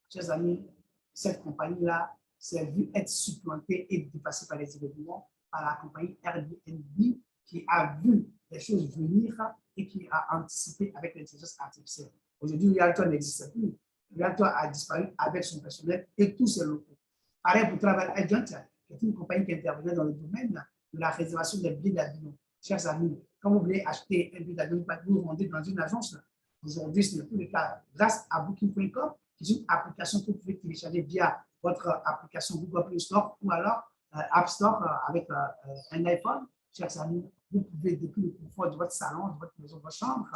Chers amis, cette compagnie-là s'est vue être supplantée et dépassée par les événements par la compagnie Airbnb qui a vu les choses venir et qui a anticipé avec l'intelligence artificielle. Aujourd'hui, Realtor n'existe plus. Realtor a disparu avec son personnel et tous ses locaux. Pareil pour Travel Agent, qui est une compagnie qui intervenait dans le domaine de la réservation des billets d'avion. Chers amis, quand vous voulez acheter un billet d'avion, vous vous rendez dans une agence. Aujourd'hui, ce n'est plus le cas. Grâce à Booking.com, qui est une application que vous pouvez télécharger via votre application Google Play Store ou alors App Store avec un iPhone. Chers amis, vous pouvez, depuis le confort de votre salon, de votre maison, de votre chambre,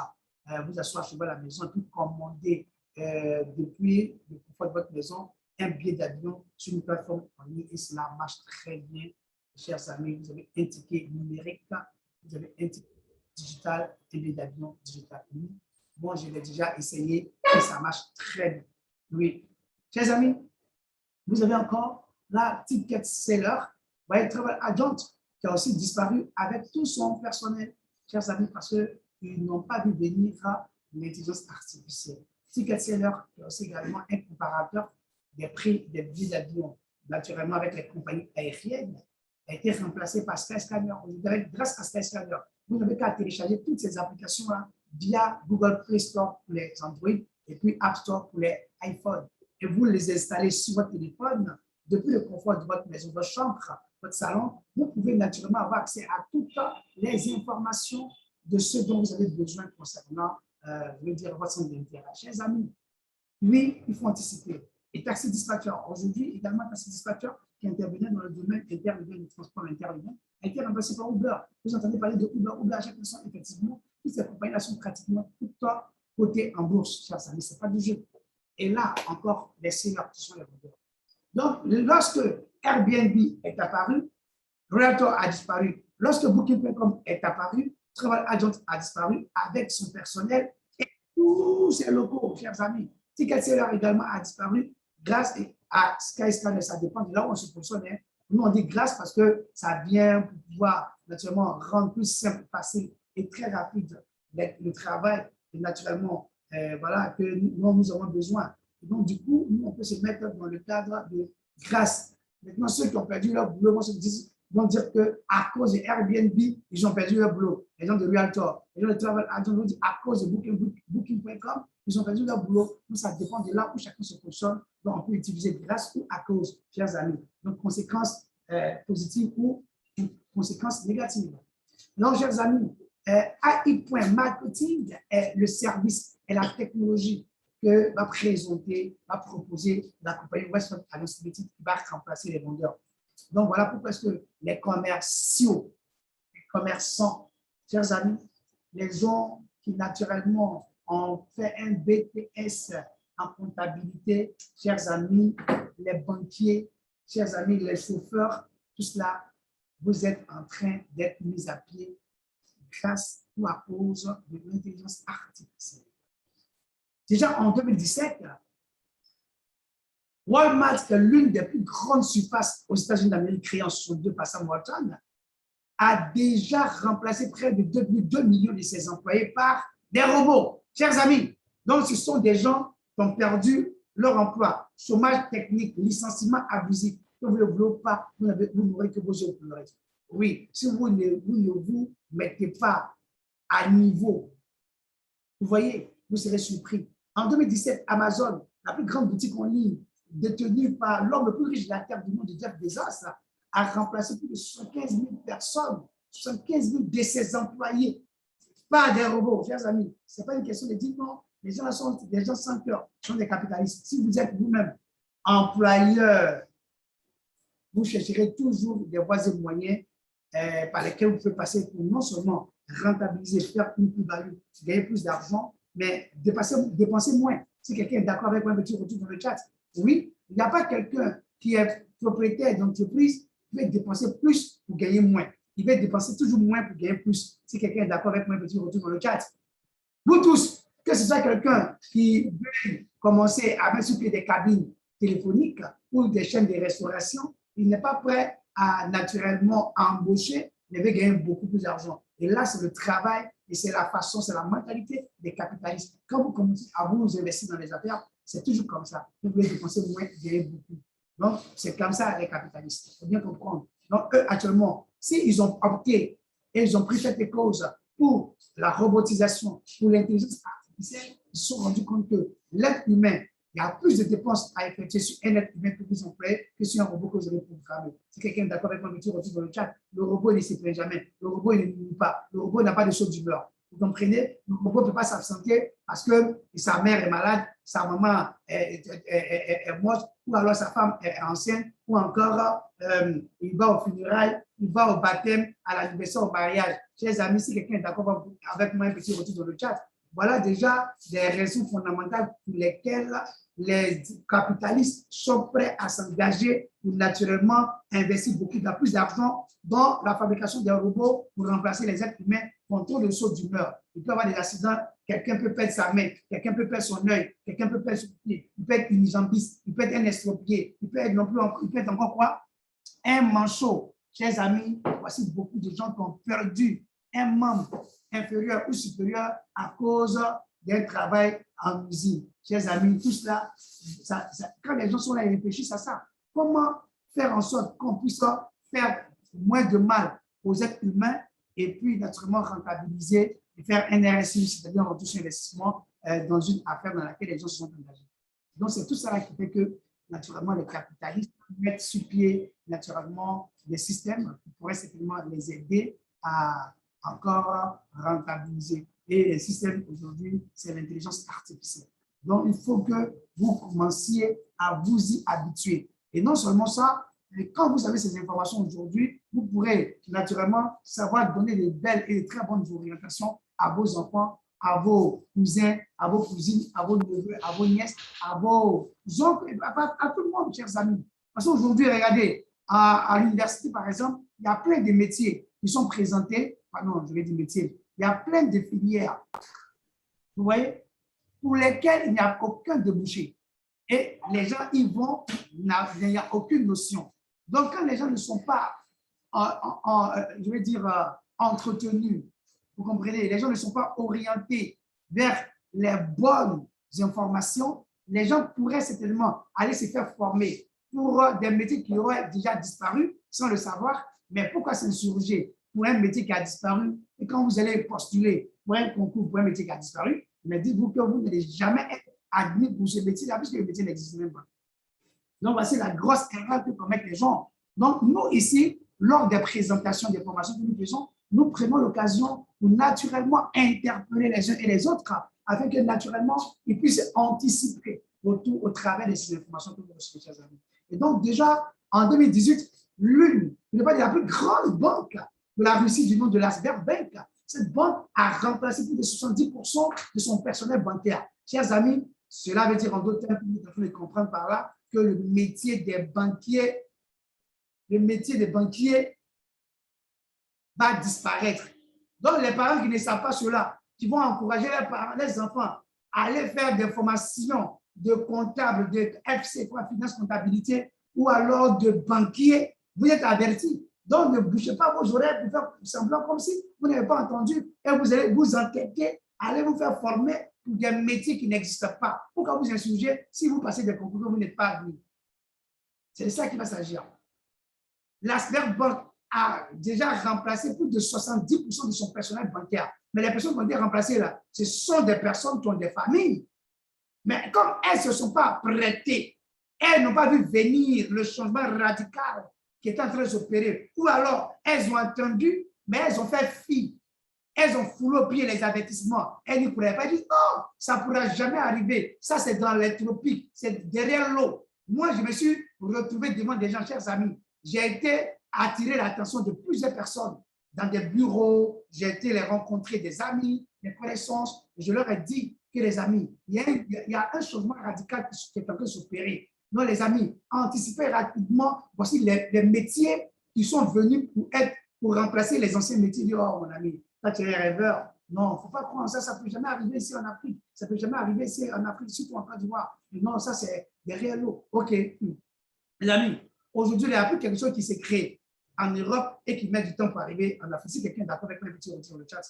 vous asseoir chez vous à la maison et puis commander depuis le confort de votre maison un billet d'avion sur une plateforme en ligne et cela marche très bien. Chers amis, vous avez un ticket numérique, vous avez un ticket digital, un billet d'avion digital. Moi, je l'ai déjà essayé et ça marche très bien. Oui. Chers amis, vous avez encore la Ticket Seller, Travel Agent, qui a aussi disparu avec tout son personnel, chers amis, parce qu'ils n'ont pas vu venir l'intelligence artificielle. Ticket Seller, qui est aussi également un comparateur des prix des billets d'avion, naturellement avec les compagnies aériennes, a été remplacé par Skyscanner. Grâce à Skyscanner, vous n'avez qu'à télécharger toutes ces applications-là via Google Play Store pour les Android et puis App Store pour les iPhones. Et vous les installez sur votre téléphone depuis le confort de votre maison, votre chambre, votre salon. Vous pouvez naturellement avoir accès à toutes les informations de ce dont vous avez besoin concernant, je veux dire, votre centre d'intérêt. Chers amis, oui, il faut anticiper. Et Taxi Dispatcher, aujourd'hui, également Taxi Dispatcher qui intervenait dans le domaine interurbain du transport interurbain, a été remplacé par Uber. Vous entendez parler de Uber, Uber à chaque instant, effectivement, toutes ces compagnies-là sont pratiquement toutes cotées en bourse, chers amis, ce n'est pas du jeu. Et là, encore, les seniors qui sont les vendeurs. Donc, lorsque Airbnb est apparu, Realtor a disparu. Lorsque Booking.com est apparu, Travel Agent a disparu avec son personnel et tous ses locaux, chers amis. Ticket Seller également a disparu grâce à Skyscanner. Ça dépend de là où on se positionne. Nous, on dit grâce parce que ça vient pour pouvoir naturellement rendre plus simple, facile et très rapide le travail et naturellement voilà, que nous avons besoin. Et donc, du coup, nous, on peut se mettre dans le cadre de grâce. Maintenant, ceux qui ont perdu leur boulot vont dire qu'à cause de Airbnb, ils ont perdu leur boulot. Les gens de Realtor, les gens de Travel Agent vont dire à cause de Booking.com, ils ont perdu leur boulot. Donc, ça dépend de là où chacun se positionne. Donc, on peut utiliser grâce ou à cause, chers amis. Donc, conséquences positives ou conséquences négatives. Donc, chers amis, AI.marketing est le service et la technologie que va présenter, va proposer la compagnie Westford Alliance Limited qui va remplacer les vendeurs. Donc, voilà pourquoi est-ce que les commerciaux, les commerçants, chers amis, les gens qui naturellement ont fait un BTS en comptabilité, chers amis, les banquiers, chers amis, les chauffeurs, tout cela, vous êtes en train d'être mis à pied grâce ou à cause de l'intelligence artificielle. Déjà en 2017, Walmart, qui est l'une des plus grandes surfaces aux États-Unis d'Amérique créée en 62 par Sam Walton, a déjà remplacé près de 2,2 millions de ses employés par des robots. Chers amis, donc ce sont des gens qui ont perdu leur emploi, chômage technique, licenciement abusif. Que vous ne le voulez pas, vous n'aurez que vos yeux pour le reste. Oui, si vous ne vous mettez pas à niveau, vous voyez, vous serez surpris. En 2017, Amazon, la plus grande boutique en ligne détenue par l'homme le plus riche de la terre du monde, Jeff Bezos, a remplacé plus de 75 000 personnes, 75 000 de ses employés par des robots, chers amis. Ce n'est pas une question de dire non, les gens sont des gens sans cœur, sont des capitalistes. Si vous êtes vous-même employeur, vous chercherez toujours des voies et moyens par lesquels vous pouvez passer pour non seulement rentabiliser, faire une plus-value, gagner plus d'argent, mais dépenser moins. Si quelqu'un est d'accord avec moi, un petit retour dans le chat. Oui, il n'y a pas quelqu'un qui est propriétaire d'entreprise qui va dépenser plus pour gagner moins. Il va dépenser toujours moins pour gagner plus. Si quelqu'un est d'accord avec moi, un petit retour dans le chat. Vous tous, que ce soit quelqu'un qui veut commencer à mettre sur pied des cabines téléphoniques ou des chaînes de restauration, il n'est pas prêt à naturellement embaucher, il veut gagner beaucoup plus d'argent. Et là, c'est le travail et c'est la façon, c'est la mentalité des capitalistes. Quand vous commencez à vous investir dans les affaires, c'est toujours comme ça. Vous voulez dépenser moins, gagner beaucoup. Donc, c'est comme ça les capitalistes. Il faut bien comprendre. Donc, eux, actuellement, s'ils ont opté et ils ont pris cette cause pour la robotisation, pour l'intelligence artificielle, ils se sont rendus compte que l'être humain, il y a plus de dépenses à effectuer sur un être humain que vous employez que sur un robot que vous avez programmé. Si quelqu'un est d'accord avec moi, je retrouve dans le chat, le robot, il ne se plaint jamais. Le robot, il ne nuit pas. Le robot n'a pas de saut d'humeur. Vous comprenez? Le robot ne peut pas s'absenter parce que sa mère est malade, sa maman est morte, ou alors sa femme est enceinte, ou encore il va au funérailles, il va au baptême, à l'anniversaire, au mariage. Chers amis, si quelqu'un est d'accord avec moi, un petit retour dans le chat, voilà déjà des raisons fondamentales pour lesquelles les capitalistes sont prêts à s'engager pour naturellement investir beaucoup plus d'argent dans la fabrication des robots pour remplacer les êtres humains contre le saut d'humeur. Il peut y avoir des accidents, quelqu'un peut perdre sa main, quelqu'un peut perdre son œil, quelqu'un peut perdre son pied, il peut être unijambiste, il peut être un estropié, il peut être non plus, il peut être encore quoi? Un manchot. Chers amis, voici beaucoup de gens qui ont perdu un membre inférieur ou supérieur à cause d'un travail en usine. Chers amis, tout cela, quand les gens sont là, ils réfléchissent à ça. Comment faire en sorte qu'on puisse faire moins de mal aux êtres humains et puis naturellement rentabiliser et faire un RSI, c'est-à-dire un retour sur investissement dans une affaire dans laquelle les gens se sont engagés. Donc, c'est tout ça qui fait que naturellement les capitalistes mettent sur pied naturellement des systèmes qui pourraient certainement les aider à encore rentabiliser. Et les systèmes aujourd'hui, c'est l'intelligence artificielle. Donc, il faut que vous commenciez à vous y habituer. Et non seulement ça, mais quand vous avez ces informations aujourd'hui, vous pourrez naturellement savoir donner des belles et de très bonnes orientations à vos enfants, à vos cousins, à vos cousines, à vos neveux, à vos nièces, à vos oncles, à tout le monde, chers amis. Parce qu'aujourd'hui, regardez, à l'université, par exemple, il y a plein de métiers qui sont présentés. Pardon, je vais dire métier. Il y a plein de filières, vous voyez, pour lesquelles il n'y a aucun débouché. Et les gens y vont, il n'y a aucune notion. Donc, quand les gens ne sont pas, je vais dire, entretenus, vous comprenez, les gens ne sont pas orientés vers les bonnes informations, les gens pourraient certainement aller se faire former pour des métiers qui auraient déjà disparu sans le savoir. Mais pourquoi s'insurger pour un métier qui a disparu? Et quand vous allez postuler pour un concours pour un métier qui a disparu, mais dites-vous que vous n'allez jamais être admis pour ce métier-là, puisque le métier n'existe même pas. Donc, voici la grosse erreur que commettent les gens. Donc, nous, ici, lors des présentations des formations que nous faisons, nous prenons l'occasion pour naturellement interpeller les uns et les autres afin que naturellement, ils puissent anticiper au travers de ces informations que nous recevons, chers amis. Et donc, déjà, en 2018, l'une, la plus grande banque de la Russie du nom de la Sberbank, cette banque a remplacé plus de 70% de son personnel bancaire. Chers amis, cela veut dire en d'autres termes, il faut le comprendre par là, que le métier des banquiers va disparaître. Donc, les parents qui ne savent pas cela, qui vont encourager les enfants à aller faire des formations de comptable, de FC, quoi, finance, comptabilité, ou alors de banquier, vous êtes avertis. Donc, ne bouchez pas vos oreilles pour faire semblant comme si vous n'avez pas entendu et vous allez vous entêter, allez vous faire former pour des métiers qui n'existent pas. Pourquoi vous insurgez si vous passez des concours que vous n'êtes pas admis? C'est de ça qu'il va s'agir. La Sberbank a déjà remplacé plus de 70% de son personnel bancaire. Mais les personnes qui ont été remplacées là, ce sont des personnes qui ont des familles. Mais comme elles ne se sont pas prêtées, elles n'ont pas vu venir le changement radical qui est en train de s'opérer. Ou alors, elles ont entendu, mais elles ont fait fi. Elles ont foulé au pied les avertissements. Elles ne pourraient pas dire, non, ça ne pourra jamais arriver. Ça, c'est dans les tropiques, c'est derrière l'eau. Moi, je me suis retrouvé devant des gens, chers amis. J'ai été attiré l'attention de plusieurs personnes dans des bureaux. J'ai été les rencontrer, des amis, des connaissances. Je leur ai dit que les amis, il y a un changement radical qui est en train de s'opérer. Donc, les amis, anticipez rapidement. Voici les métiers qui sont venus pour remplacer les anciens métiers. Oh, mon ami, toi, tu es rêveur. Non, il ne faut pas croire ça. Ça ne peut jamais arriver ici en Afrique. Ça ne peut jamais arriver ici en Afrique, surtout en Côte d'Ivoire. Non, ça, c'est derrière l'eau. OK. Les amis, aujourd'hui, il y a plus quelque chose qui s'est créé en Europe et qui met du temps pour arriver en Afrique. Si quelqu'un est d'accord avec moi, il peut sur le chat.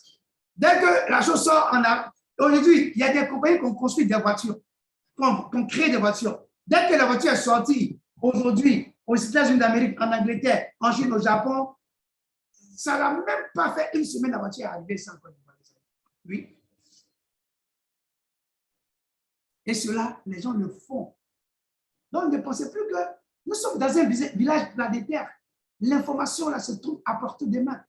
Dès que la chose sort en Afrique, aujourd'hui, il y a des compagnies qui ont construit des voitures, qui ont créé des voitures. Dès que la voiture est sortie, aujourd'hui, aux États-Unis d'Amérique, en Angleterre, en Chine, au Japon, ça n'a même pas fait une semaine, la voiture est arrivée sans Côte d'Ivoire. Oui. Et cela, les gens le font. Donc, ne pensez plus que nous sommes dans un village planétaire. L'information, là, se trouve à portée des mains.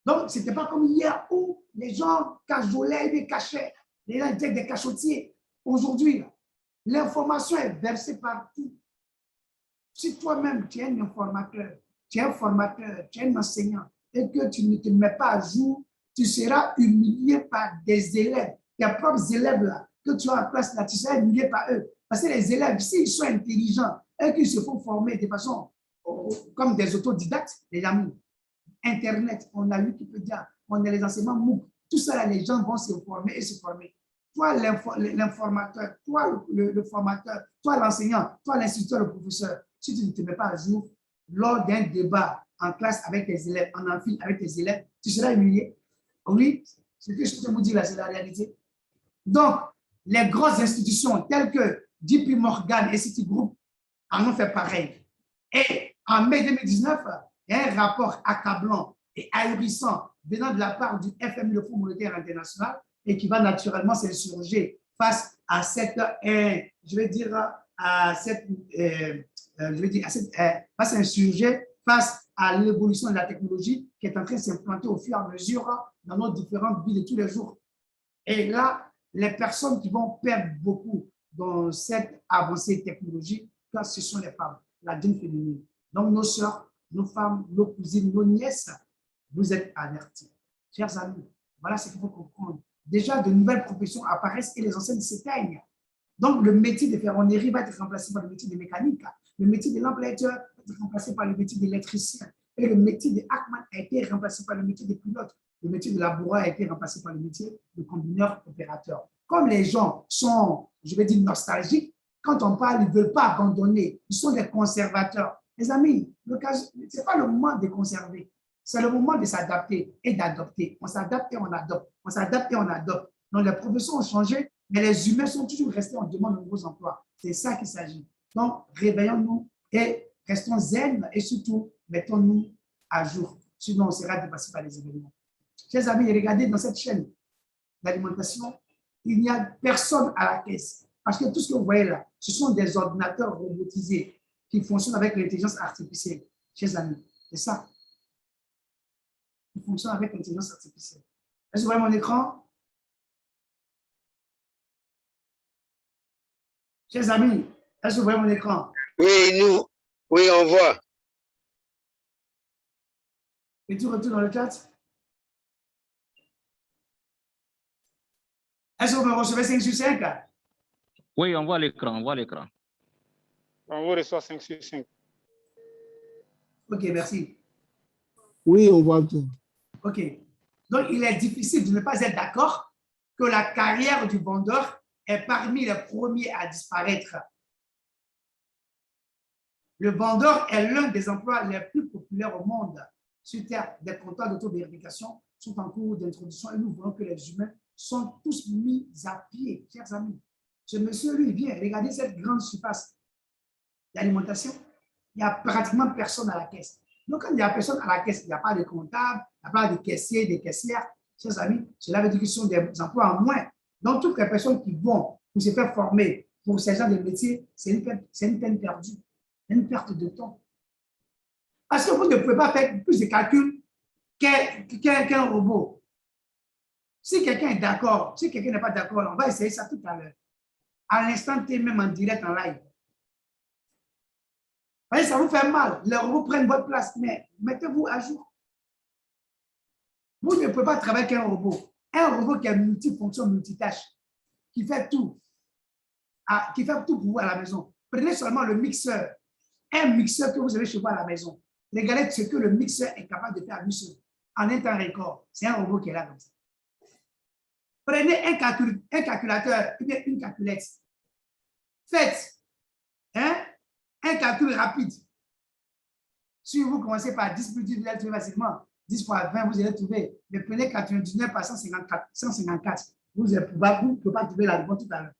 Donc, ce n'était pas comme hier où les gens cajolaient et cachaient. Les gens étaient des cachotiers. Aujourd'hui, l'information est versée partout. Si toi-même, tu es un informateur, tu es un formateur, tu es un enseignant, et que tu ne te mets pas à jour, tu seras humilié par des élèves, tes propres élèves là, que tu as en classe là, tu seras humilié par eux. Parce que les élèves, s'ils sont intelligents et qu'ils se font former de façon comme des autodidactes, les amis, Internet, on a Wikipédia, on a les enseignements MOOC, tout ça là, les gens vont se former et se former. Toi, l'informateur, toi, le formateur, toi, l'enseignant, toi, l'instituteur, le professeur, si tu ne te mets pas à jour, lors d'un débat en classe avec tes élèves, en amphi avec tes élèves, tu seras humilié. Oui, ce que je te vous dis là, c'est la réalité. Donc, les grosses institutions telles que JP Morgan et Citigroup en ont fait pareil. Et en mai 2019, il y a un rapport accablant et ahurissant venant de la part du FMI, le Fonds monétaire international, et qui va naturellement s'insurger face à cette, face à l'évolution de la technologie qui est en train de s'implanter au fur et à mesure dans nos différentes vies de tous les jours. Et là, les personnes qui vont perdre beaucoup dans cette avancée technologique, ce sont les femmes, la jeune féminine. Donc, nos sœurs, nos femmes, nos cousines, nos nièces, vous êtes avertis. Chers amis, voilà ce qu'il faut comprendre. Déjà, de nouvelles professions apparaissent et les anciennes s'éteignent. Donc, le métier de ferronnerie va être remplacé par le métier de mécanique. Le métier de lampadaire va être remplacé par le métier d'électricien. Et le métier de hackman a été remplacé par le métier de pilote. Le métier de laboureur a été remplacé par le métier de combineur-opérateur. Comme les gens sont, nostalgiques, quand on parle, ils ne veulent pas abandonner. Ils sont des conservateurs. Les amis, ce n'est pas le moment de conserver. C'est le moment de s'adapter et d'adopter. On s'adapte et on adopte. On s'adapte et on adopte. Donc, les professions ont changé, mais les humains sont toujours restés en demande de nouveaux emplois. C'est ça qu'il s'agit. Donc, réveillons-nous et restons zen et surtout, mettons-nous à jour. Sinon, on sera dépassé par les événements. Chers amis, regardez dans cette chaîne d'alimentation, il n'y a personne à la caisse. Parce que tout ce que vous voyez là, ce sont des ordinateurs robotisés qui fonctionnent avec l'intelligence artificielle. Chers amis, c'est ça. Ils fonctionnent avec l'intelligence artificielle. Est-ce que vous voyez mon écran? Chers amis, est-ce que vous voyez mon écran? Oui, on voit. Et tu retournes dans le chat? Est-ce que vous me recevez 5 sur 5? Oui, on voit l'écran, on voit l'écran. On vous reçoit 5 sur 5. Ok, merci. Oui, on voit tout. Ok. Donc, il est difficile de ne pas être d'accord que la carrière du vendeur est parmi les premiers à disparaître. Le vendeur est l'un des emplois les plus populaires au monde. Sur Terre, des comptoirs d'auto-vérification sont en cours d'introduction et nous voyons que les humains sont tous mis à pied, chers amis. Ce monsieur, lui, vient regarder cette grande surface d'alimentation. Il n'y a pratiquement personne à la caisse. Donc, quand il n'y a personne à la caisse, il n'y a pas de comptable, il n'y a pas de caissier, des caissières, chers amis, cela veut dire que ce sont des emplois en moins. Donc, toutes les personnes qui vont pour se faire former pour ces genres de métiers, c'est une peine perdue, une perte de temps. Parce que vous ne pouvez pas faire plus de calculs qu'un robot. Si quelqu'un est d'accord, si quelqu'un n'est pas d'accord, on va essayer ça tout à l'heure. À l'instant T, même en direct, en live. Vous voyez, ça vous fait mal. Les robots prennent votre place, mais mettez-vous à jour. Vous ne pouvez pas travailler qu'un robot. Un robot qui a multifonction, multitâche, qui fait tout. Qui fait tout pour vous à la maison. Prenez seulement le mixeur. Un mixeur que vous avez chez vous à la maison. Regardez ce que le mixeur est capable de faire à lui seul. En un temps record. C'est un robot qui est là comme ça. Prenez un calculateur, ou bien une calculette. Faites un calcul rapide. Si vous commencez par 10 plus 10, vous allez trouver facilement. 10 fois 20, vous allez trouver. Mais prenez 99 par 154. Vous ne pouvez pas trouver la réponse tout à l'heure.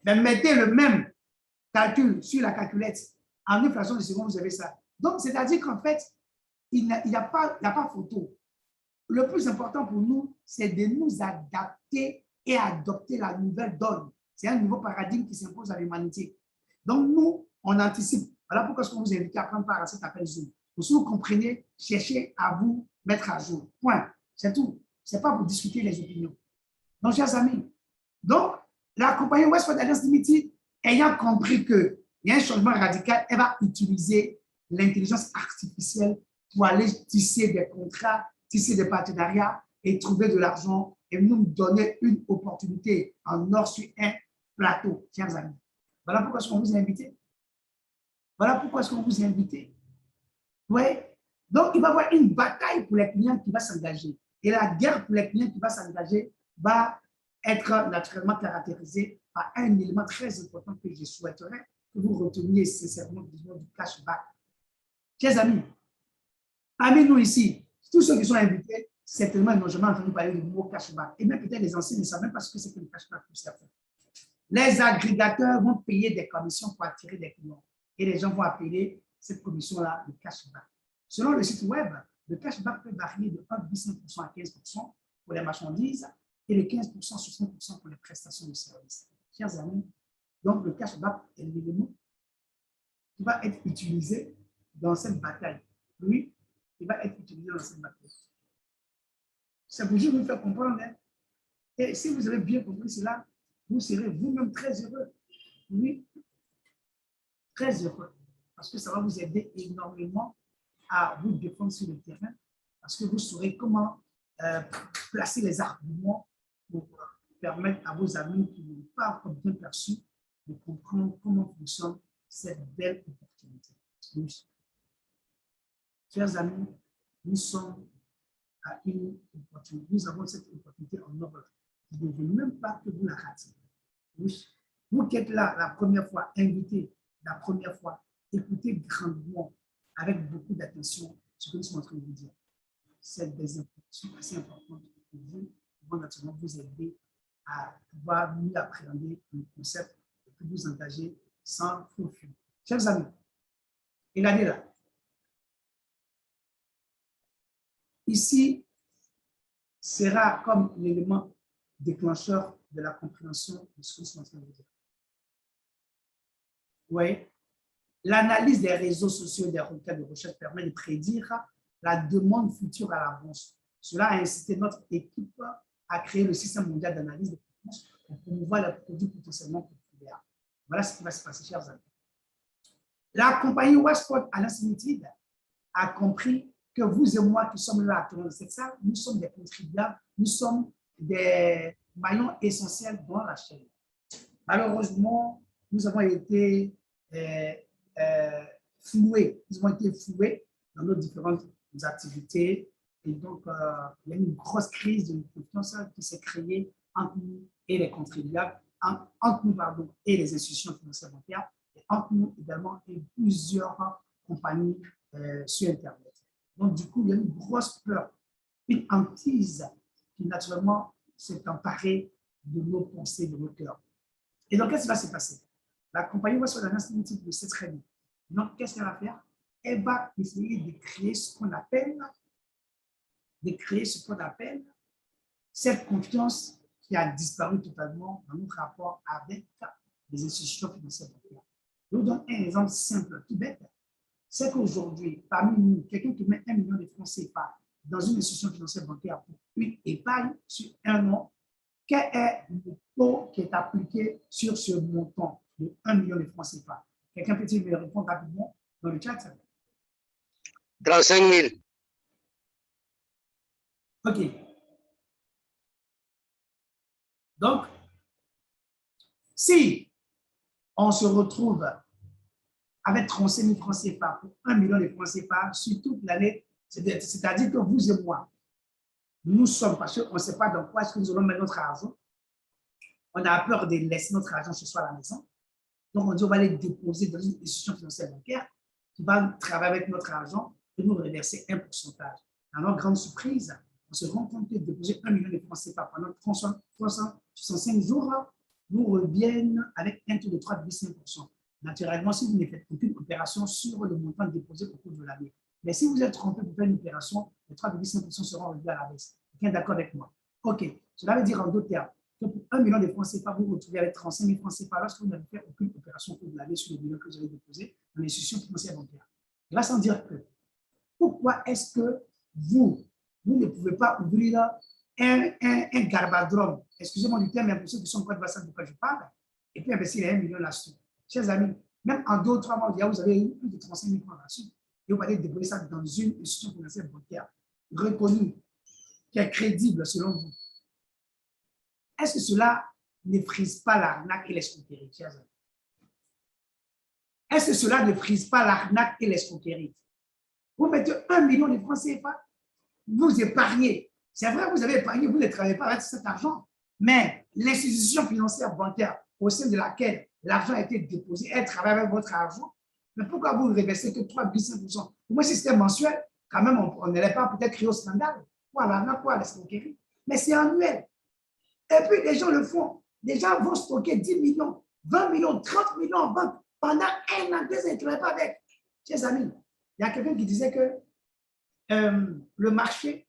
Mais mettez le même calcul sur la calculette. En une fraction de seconde, vous avez ça. Donc, c'est-à-dire qu'en fait, il n'y a pas photo. Le plus important pour nous, c'est de nous adapter et adopter la nouvelle donne. C'est un nouveau paradigme qui s'impose à l'humanité. Donc, nous, on anticipe. Voilà pourquoi je vous invite à prendre part à cet appel Zoom. Donc, si vous comprenez, cherchez à vous mettre à jour. Point. C'est tout. Ce n'est pas pour discuter les opinions. Donc, chers amis, donc, la compagnie Westport Alliance Limited, ayant compris qu'il y a un changement radical, elle va utiliser l'intelligence artificielle pour aller tisser des contrats, tisser des partenariats et trouver de l'argent et nous donner une opportunité en or sur un plateau, chers amis. Voilà pourquoi est-ce qu'on vous a invité. Voilà pourquoi est-ce qu'on vous a invité. Oui. Donc, il va y avoir une bataille pour les clients qui va s'engager. Et la guerre pour les clients qui va s'engager va être naturellement caractérisée par un élément très important que je souhaiterais que vous reteniez sincèrement du cashback. Chers amis, parmi nous ici, tous ceux qui sont invités, certainement, ils n'ont jamais entendu parler du mot cashback. Et même peut-être les anciens ne savent même pas ce que c'est que le cashback pour certains. Les agrégateurs vont payer des commissions pour attirer des clients. Et les gens vont appeler cette commission-là le cashback. Selon le site web, le cashback peut varier de 1,5% à 15% pour les marchandises et de 15% à 60% pour les prestations de services. Chers amis, donc le cashback est l'élément qui va être utilisé dans cette bataille. Oui, il va être utilisé dans cette bataille. Ça vous juste vous faire comprendre. Hein? Et si vous avez bien compris cela, vous serez vous-même très heureux. Oui, très heureux. Parce que ça va vous aider énormément à vous défendre sur le terrain. Parce que vous saurez comment placer les arguments pour permettre à vos amis qui n'ont pas encore bien perçu de comprendre comment fonctionne cette belle opportunité. Oui. Chers amis, nous sommes à une opportunité. Nous avons cette opportunité en or. Vous ne voulez même pas que vous la ratiez. Oui. Vous qui êtes là la première fois, invité la première fois, écoutez grandement, avec beaucoup d'attention, ce que nous sommes en train de vous dire. C'est des informations assez importantes pour vous, qui vont naturellement vous aider à pouvoir mieux appréhender le concept et puis vous engager sans faux fil. Chers amis, regardez là. Ici sera comme l'élément déclencheur de la compréhension de ce que nous sommes en train de dire. Oui. L'analyse des réseaux sociaux et des requêtes de recherche permet de prédire la demande future à l'avance. Cela a incité notre équipe à créer le système mondial d'analyse des préférences pour promouvoir les produits potentiellement populaires. Voilà ce qui va se passer, chers amis. La compagnie Westport Alliance Limited a compris que vous et moi qui sommes là dans cette salle, nous sommes des contribuables, nous sommes des maillons essentiels dans la chaîne. Malheureusement, nous avons été floués. Ils ont été floués dans nos différentes activités. Et donc, il y a une grosse crise de confiance qui s'est créée entre nous et les contribuables, entre nous et les institutions financières bancaires, et entre nous également et plusieurs compagnies sur Internet. Donc, du coup, il y a une grosse peur, une hantise qui naturellement s'est emparée de nos pensées, de nos cœurs. Et donc, qu'est-ce qui va se passer? La compagnie Westport Alliance Limited le sait très bien. Donc, qu'est-ce qu'elle va faire? elle va essayer de créer ce qu'on appelle, cette confiance qui a disparu totalement dans notre rapport avec les institutions financières bancaires. Je vous donne un exemple simple, tout bête. C'est qu'aujourd'hui, parmi nous, quelqu'un qui met 1 million de francs CFA dans une institution financière bancaire pour une épargne sur un an, quel est le taux qui est appliqué sur ce montant de 1 million de francs CFA? Quelqu'un peut-il me répondre rapidement dans le chat? 35 000. OK. Donc, si on se retrouve avec 35 000 francs CFA pour 1 million de francs CFA sur toute l'année, c'est-à-dire que vous et moi, nous sommes, parce qu'on ne sait pas dans quoi est-ce que nous allons mettre notre argent, on a peur de laisser notre argent ce soir à la maison. Donc, on dit on va les déposer dans une institution financière bancaire qui va travailler avec notre argent et nous reverser un pourcentage. Alors, grande surprise, on se rend compte que déposer 1 million de francs CFA pendant 365 jours nous reviennent avec un taux de 3,5%. Naturellement, si vous ne faites aucune opération sur le montant déposé au cours de l'année. Mais si vous êtes trompé pour faire une opération, les 3,5% seront revus à la baisse. Quelqu'un est d'accord avec moi? OK. Cela veut dire en d'autres termes que pour 1 million de francs CFA, vous vous retrouvez avec 35 000 francs CFA lorsque vous n'avez fait aucune opération au cours de l'année sur le million que vous avez déposé dans l'institution financière bancaire. Et là, sans dire que, pourquoi est-ce que vous ne pouvez pas ouvrir un garbadrome, excusez-moi du terme, mais pour ceux qui sont encore de de quoi je parle, et puis investir 1 million là-dessus? Chers amis, même en 2 ou 3 mois, vous avez eu plus de 35 000 francs là-dessus, et vous allez déposer ça dans une institution financière bancaire reconnue, qui est crédible selon vous. Est-ce que cela ne frise pas l'arnaque et l'escroquerie, chers amis? Est-ce que cela ne frise pas l'arnaque et l'escroquerie? Vous mettez 1 million de francs CFA, vous épargnez. C'est vrai, vous avez épargné, vous ne travaillez pas avec cet argent, mais l'institution financière bancaire au sein de laquelle l'argent a été déposé, elle travaille avec votre argent. Mais pourquoi vous ne reversez que 3,5%? Pour moi, si c'était mensuel, quand même, on n'allait pas peut-être crier au scandale. Quoi, l'arnaque, quoi, l'escroquerie? Mais c'est annuel. Et puis, les gens le font. Les gens vont stocker 10 millions, 20 millions, 30 millions en banque pendant 1 an, 2 ans, ils ne travaillent pas avec. Chers amis, il y a quelqu'un qui disait que le marché,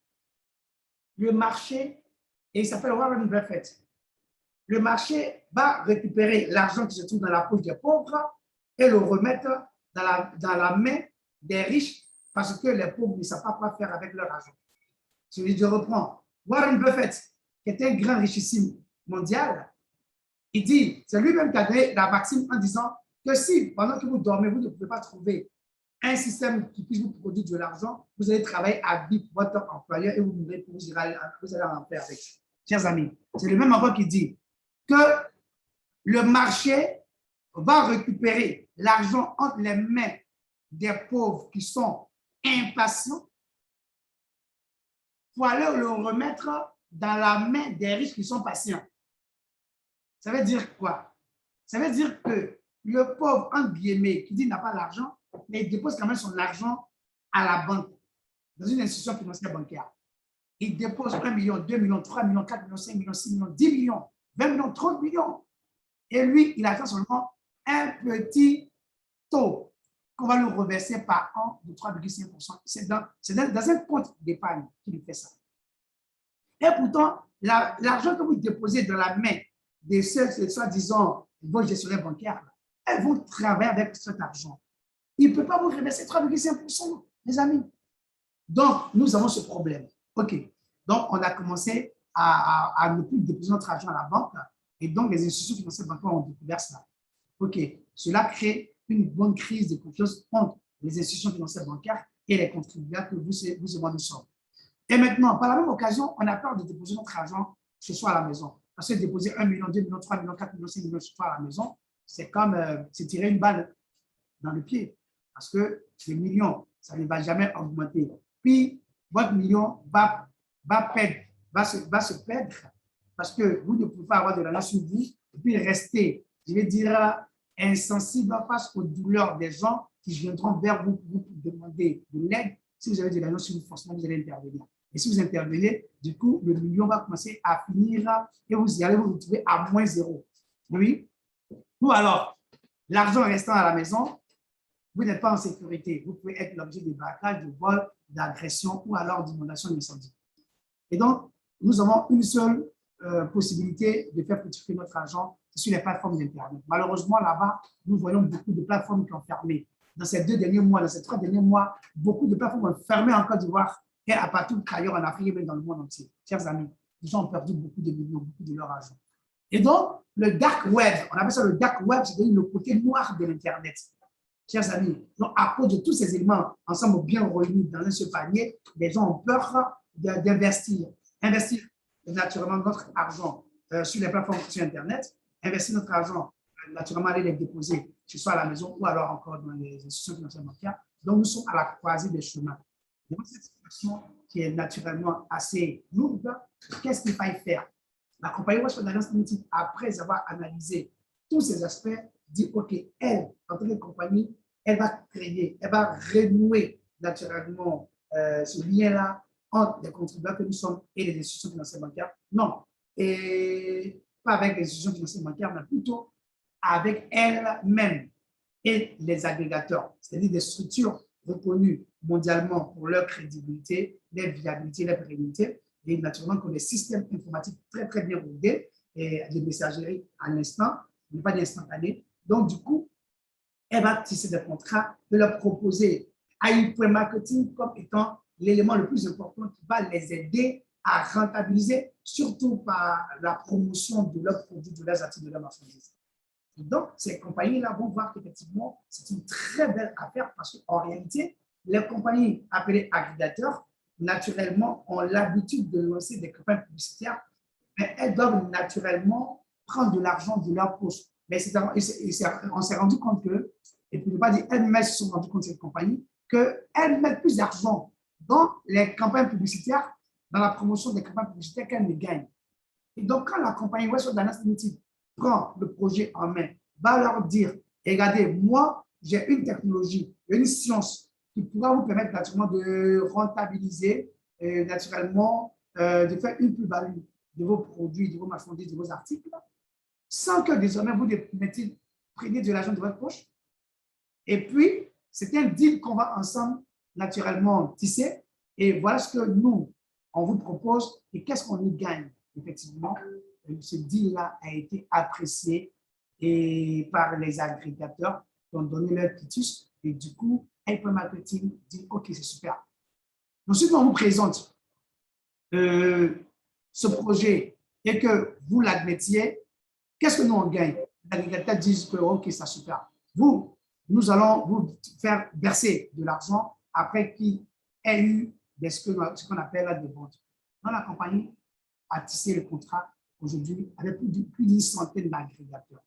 et il s'appelle Warren Buffett, le marché va récupérer l'argent qui se trouve dans la poche des pauvres et le remettre dans la main des riches parce que les pauvres ne savent pas quoi faire avec leur argent. Je reprends. Warren Buffett, qui est un grand richissime mondial, il dit, c'est lui-même qui a donné la maxime en disant que si, pendant que vous dormez, vous ne pouvez pas trouver un système qui puisse vous produire de l'argent, vous allez travailler à vie pour votre employeur et vous allez en faire avec. Chers amis, c'est le même endroit qui dit que le marché va récupérer l'argent entre les mains des pauvres qui sont impatients pour aller le remettre dans la main des riches qui sont patients. Ça veut dire quoi? Ça veut dire que le pauvre, entre guillemets, qui dit qu'il n'a pas l'argent, mais il dépose quand même son argent à la banque, dans une institution financière bancaire. Il dépose 1 million, 2 millions, 3 millions, 4 millions, 5 millions, 6 millions, 10 millions, 20 millions, 30 millions. Et lui, il attend seulement un petit taux qu'on va lui reverser par an de 3,5%. C'est dans un compte d'épargne qu'il fait ça. Et pourtant, l'argent que vous déposez dans la main de ceux, soi-disant, vos gestionnaires bancaires, elles vont travailler avec cet argent. Il ne peut pas vous reverser 3,5%, les amis. Donc, nous avons ce problème. OK. Donc, on a commencé à ne plus déposer notre argent à la banque. Et donc, les institutions financières bancaires ont découvert cela. OK. Cela crée une bonne crise de confiance entre les institutions financières bancaires et les contribuables que vous et moi nous sommes. Et maintenant, par la même occasion, on a peur de déposer notre argent ce soir à la maison. Parce que déposer 1 million, 2 millions, 3 millions, 4 millions, 5 millions ce soir à la maison, c'est comme se tirer une balle dans le pied. Parce que les millions, ça ne va jamais augmenter. Puis, votre million va se perdre parce que vous ne pouvez pas avoir de l'argent sur vous et puis rester, je vais dire, insensible face aux douleurs des gens qui viendront vers vous pour vous demander de l'aide. Si vous avez de l'argent sur vous, forcément, vous allez intervenir. Et si vous intervenez, du coup, le million va commencer à finir et vous allez vous retrouver à -0. Oui. Ou alors, l'argent restant à la maison, vous n'êtes pas en sécurité. Vous pouvez être l'objet de braquage, de vol, d'agression ou alors d'inondation, d'incendie. Et donc, nous avons une seule possibilité de faire fructifier notre argent sur les plateformes d'Internet. Malheureusement, là-bas, nous voyons beaucoup de plateformes qui ont fermé. Dans ces 2 derniers mois, dans ces 3 derniers mois, beaucoup de plateformes ont fermé en Côte d'Ivoire et à partout ailleurs en Afrique et même dans le monde entier. Chers amis, les gens ont perdu beaucoup de millions, beaucoup de leur argent. Et donc, le dark web, on appelle ça le dark web, c'est-à-dire le côté noir de l'Internet. Chers amis, donc à cause de tous ces éléments ensemble bien réunis dans un seul panier, les gens ont peur d'investir. Investir naturellement notre argent sur les plateformes sur Internet, investir notre argent, naturellement aller les déposer, que ce soit à la maison ou alors encore dans les institutions financières bancaires. Donc, nous sommes à la croisée des chemins. Dans cette situation qui est naturellement assez lourde, qu'est-ce qu'il faille faire? La compagnie West d'Alliance Limited, après avoir analysé tous ces aspects, dit OK, elle, en tant que compagnie, elle va créer, elle va renouer naturellement ce lien-là entre les contribuables que nous sommes et les institutions financières bancaires. Non, et pas avec les institutions financières bancaires, mais plutôt avec elle-même et les agrégateurs, c'est-à-dire des structures reconnues mondialement pour leur crédibilité, leur viabilité, leur pérennité, et naturellement que les systèmes informatiques très, très bien rodés et de messagerie à l'instant, mais pas d'instantané. Donc, du coup, elle va tisser des contrats, de leur proposer AI Marketing comme étant l'élément le plus important qui va les aider à rentabiliser, surtout par la promotion de leurs produits, de leurs articles, de leurs marchandises. Et donc, ces compagnies-là vont voir qu'effectivement, c'est une très belle affaire parce qu'en réalité, les compagnies appelées agrégateurs, naturellement, ont l'habitude de lancer des campagnes publicitaires, mais elles doivent naturellement prendre de l'argent de leur poche. Mais on s'est rendu compte que, et pour ne pas dire elles-mêmes se sont rendues compte de cette compagnie, qu'elles mettent plus d'argent dans les campagnes publicitaires, dans la promotion des campagnes publicitaires qu'elles ne gagnent. Et donc, quand la compagnie West d'Alliance Limited prend le projet en main, va leur dire, regardez, moi, j'ai une technologie, une science qui pourra vous permettre naturellement de rentabiliser, naturellement, de faire une plus-value de vos produits, de vos marchandises, de vos articles, sans que désormais vous preniez de l'argent de votre poche. Et puis, c'est un deal qu'on va ensemble naturellement tisser. Et voilà ce que nous, on vous propose et qu'est-ce qu'on y gagne. Effectivement, ce deal-là a été apprécié et par les agrégateurs qui ont donné leur quitus. Et du coup, Hyper Marketing dit OK, c'est super. Ensuite, on vous présente ce projet et que vous l'admettiez. Qu'est-ce que nous on gagne? Les agrégateurs disent que OK, c'est super. Nous allons vous faire verser de l'argent après qu'il ait eu ce qu'on appelle des ventes. Dans la compagnie a tissé le contrat aujourd'hui avec plus d'une centaine d'agrégateurs.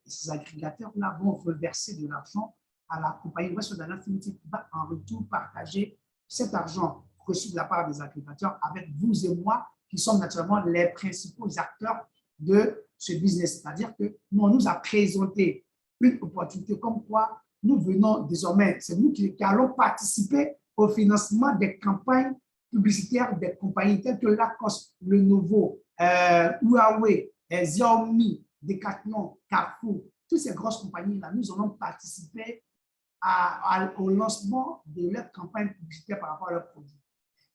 Et ces agrégateurs-là vont reverser de l'argent à la compagnie West d'Alliance Limited qui va en retour partager cet argent reçu de la part des agrégateurs avec vous et moi qui sommes naturellement les principaux acteurs de ce business. C'est-à-dire que nous, on nous a présenté une opportunité comme quoi nous venons désormais, c'est nous qui allons participer au financement des campagnes publicitaires des compagnies telles que Lacoste, Lenovo, Huawei, Xiaomi, Decathlon, Carrefour, toutes ces grosses compagnies-là, nous allons participer au lancement de leurs campagnes publicitaires par rapport à leurs produits.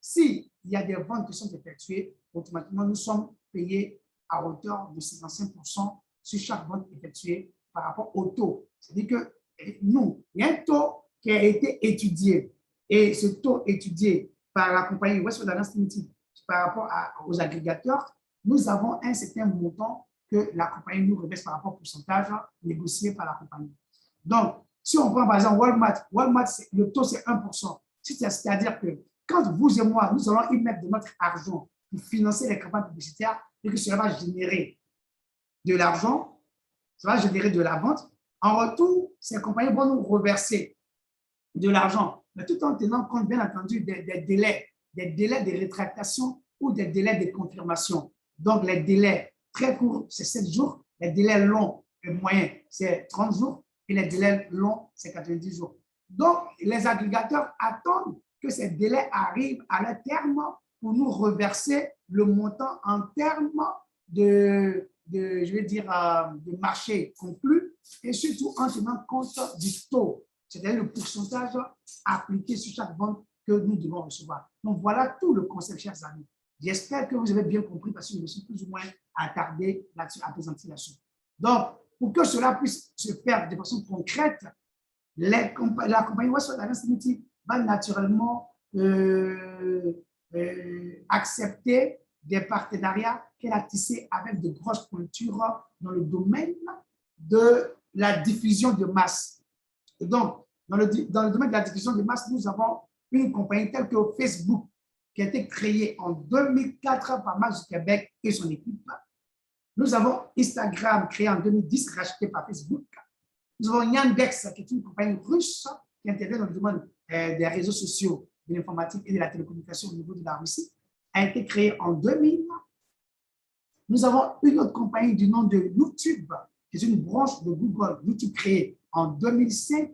S'il y a des ventes qui sont effectuées, automatiquement, nous sommes payés à hauteur de 55% sur chaque vente effectuée par rapport au taux. C'est-à-dire que nous, il y a un taux qui a été étudié et ce taux étudié par la compagnie West d'Alliance Limited par rapport aux agrégateurs, nous avons un certain montant que la compagnie nous reverse par rapport au pourcentage négocié par la compagnie. Donc, si on prend par exemple Walmart, le taux c'est 1%. C'est-à-dire que quand vous et moi, nous allons y mettre de notre argent pour financer les campagnes publicitaires et que cela va générer de l'argent, ça va générer de la vente. En retour, ces compagnies vont nous reverser de l'argent, mais tout en tenant compte, bien entendu, des délais de rétractation ou des délais de confirmation. Donc, les délais très courts, c'est 7 jours. Les délais longs et moyens, c'est 30 jours. Et les délais longs, c'est 90 jours. Donc, les agrégateurs attendent que ces délais arrivent à leur terme pour nous reverser le montant en termes de marché conclu et surtout en tenant compte du taux. c'est-à-dire le pourcentage appliqué sur chaque vente que nous devons recevoir. Donc, voilà tout le concept, chers amis. J'espère que vous avez bien compris parce que je me suis plus ou moins attardé là-dessus, à présenter là-dessus. Donc, pour que cela puisse se faire de façon concrète, la compagnie Westwood Alliance Limited va naturellement accepter des partenariats qu'elle a tissés avec de grosses pointures dans le domaine de la diffusion de masse. Et donc, dans le domaine de la diffusion de masse, nous avons une compagnie telle que Facebook, qui a été créée en 2004 par Mark Zuckerberg et son équipe. Nous avons Instagram, créé en 2010, racheté par Facebook. Nous avons Yandex, qui est une compagnie russe qui intervient dans le domaine des réseaux sociaux, de l'informatique et de la télécommunication au niveau de la Russie, a été créée en 2000. Nous avons une autre compagnie du nom de YouTube, qui est une branche de Google, YouTube créée en 2005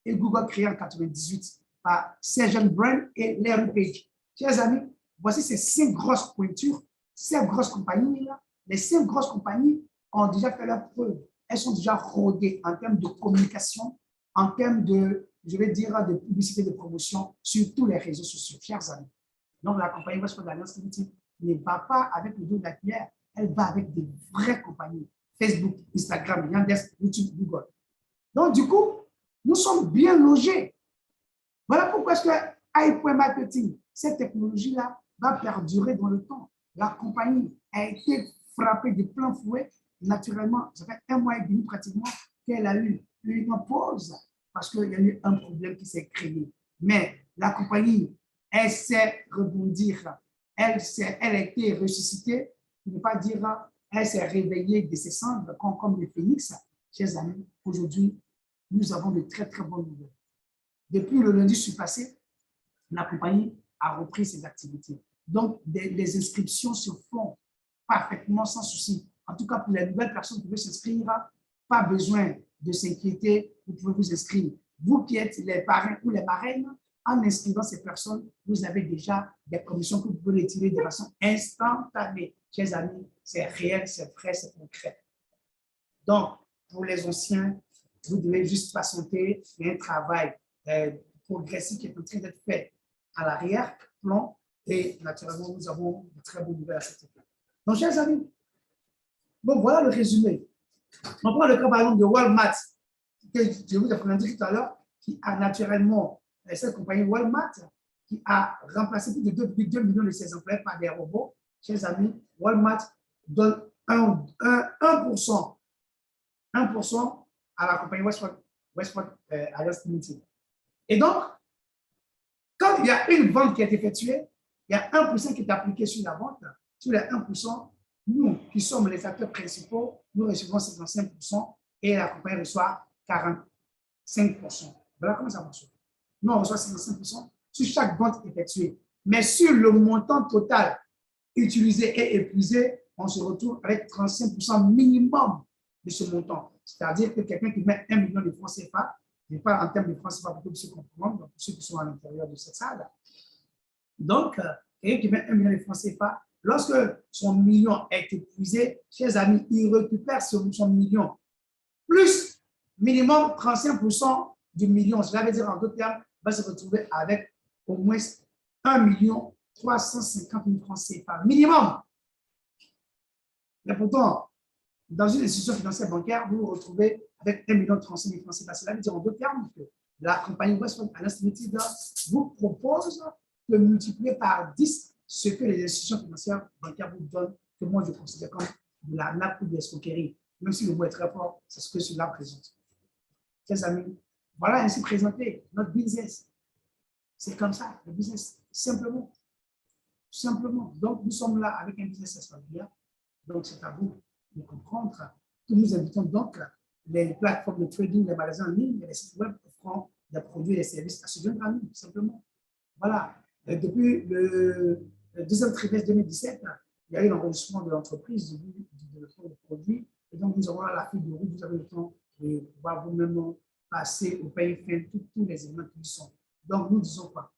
et Google créé en 1998 par Sergey Brin et Larry Page. Chers amis, voici ces 5 grosses pointures, 5 grosses compagnies-là. Les 5 grosses compagnies ont déjà fait leur preuve. Elles sont déjà rodées en termes de communication, en termes de, je vais dire, de publicité, de promotion sur tous les réseaux sociaux, chers amis. Donc, la compagnie Westwood Alliance Limited ne va pas avec le dos de la cuillère, elle va avec des vraies compagnies. Facebook, Instagram, Yandex, YouTube, Google. Donc, du coup, nous sommes bien logés. Voilà pourquoi est-ce que AI.marketing, cette technologie-là, va perdurer dans le temps. La compagnie a été frappée de plein fouet. Naturellement, ça fait 1 mois et demi pratiquement qu'elle a eu une pause parce qu'il y a eu un problème qui s'est créé. Mais la compagnie, elle sait rebondir. Elle a été ressuscitée, pour ne pas dire, elle s'est réveillée de ses cendres comme le phénix. Chers amis, aujourd'hui, nous avons de très, très bonnes nouvelles. Depuis le lundi passé, la compagnie a repris ses activités. Donc, les inscriptions se font parfaitement sans souci. En tout cas, pour les nouvelles personnes qui veulent s'inscrire, pas besoin de s'inquiéter, vous pouvez vous inscrire. Vous qui êtes les parrains ou les marraines, en inscrivant ces personnes, vous avez déjà des commissions que vous pouvez retirer de façon instantanée. Chers amis, c'est réel, c'est vrai, c'est concret. Donc, pour les anciens, vous devez juste patienter. Il y a un travail progressif qui est en train d'être fait à l'arrière-plan et naturellement, nous avons de très bonnes nouvelles à cette époque. Donc, chers amis, bon, voilà le résumé. On prend le cas par exemple de Walmart, que je vous ai présenté tout à l'heure, qui a naturellement, cette compagnie Walmart, qui a remplacé plus de 2,2 millions de ses employés par des robots. Chers amis, Walmart donne 1% à la compagnie Westwood Alliance Limited. Et donc, quand il y a une vente qui est effectuée, il y a 1% qui est appliqué sur la vente. Sur les 1%, nous, qui sommes les acteurs principaux, nous recevons 55% et la compagnie reçoit 45%. Voilà comment ça marche. Nous, on reçoit 55% sur chaque vente effectuée. Mais sur le montant total utilisé et épuisé, on se retrouve avec 35% minimum de ce montant. C'est-à-dire que quelqu'un qui met 1 million de francs CFA, je ne parle en termes de francs CFA pour que ceux comprennent, pour ceux qui sont à l'intérieur de cette salle. Donc, quelqu'un qui met 1 million de francs CFA, lorsque son million est épuisé, chers amis, il récupère son million, plus minimum 35% du million. Cela veut dire en d'autres termes, va se retrouver avec au moins 1 350 000 francs CFA minimum. Mais pourtant, dans une institution financière bancaire, vous vous retrouvez avec 1 35 000 francs CFA. Cela veut dire en d'autres termes que la compagnie Westwood Alliance Limited vous propose de multiplier par 10 ce que les institutions financières bancaires vous donnent, que moi je considère comme de la nappe ou de l'escroquerie. Même si le mot est très fort, c'est ce que cela présente. Chers amis, voilà ainsi présenté notre business. C'est comme ça, le business, simplement. Simplement. Donc, nous sommes là avec un business extraordinaire. Donc, c'est à vous de comprendre que nous invitons donc les plateformes de trading, les magasins en ligne et les sites web offrant des produits et des services à se joindre à nous, tout simplement. Voilà. Depuis le deuxième trimestre 2017, il y a eu l'enregistrement de l'entreprise, de développement de produits. Et donc, nous aurons la file de route, vous avez le temps de pouvoir vous-même passer au pays fin tous les éléments qui y sont. Donc, nous disons quoi?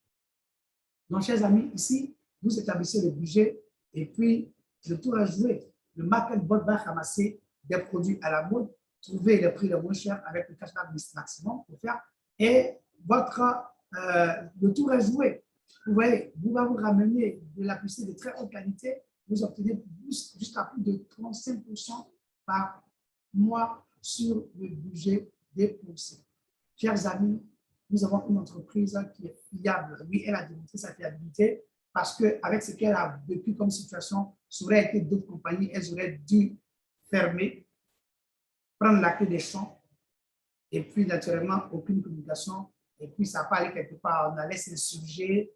Donc, chers amis, ici, vous établissez le budget et puis le tour à jouer. Le market bot va ramasser des produits à la mode, trouver les prix les moins chers avec le cash back maximum pour faire et le tour est joué. Vous voyez, vous va vous ramener de la publicité de très haute qualité, vous obtenez jusqu'à plus de 35% par mois sur le budget dépensé. Chers amis, nous avons une entreprise qui est fiable. Oui, elle a démontré sa fiabilité parce qu'avec ce qu'elle a vécu comme situation, ça aurait été d'autres compagnies, elles auraient dû fermer, prendre la clé des champs, et puis naturellement, aucune communication, et puis ça n'a pas allé quelque part. On allait s'insurger,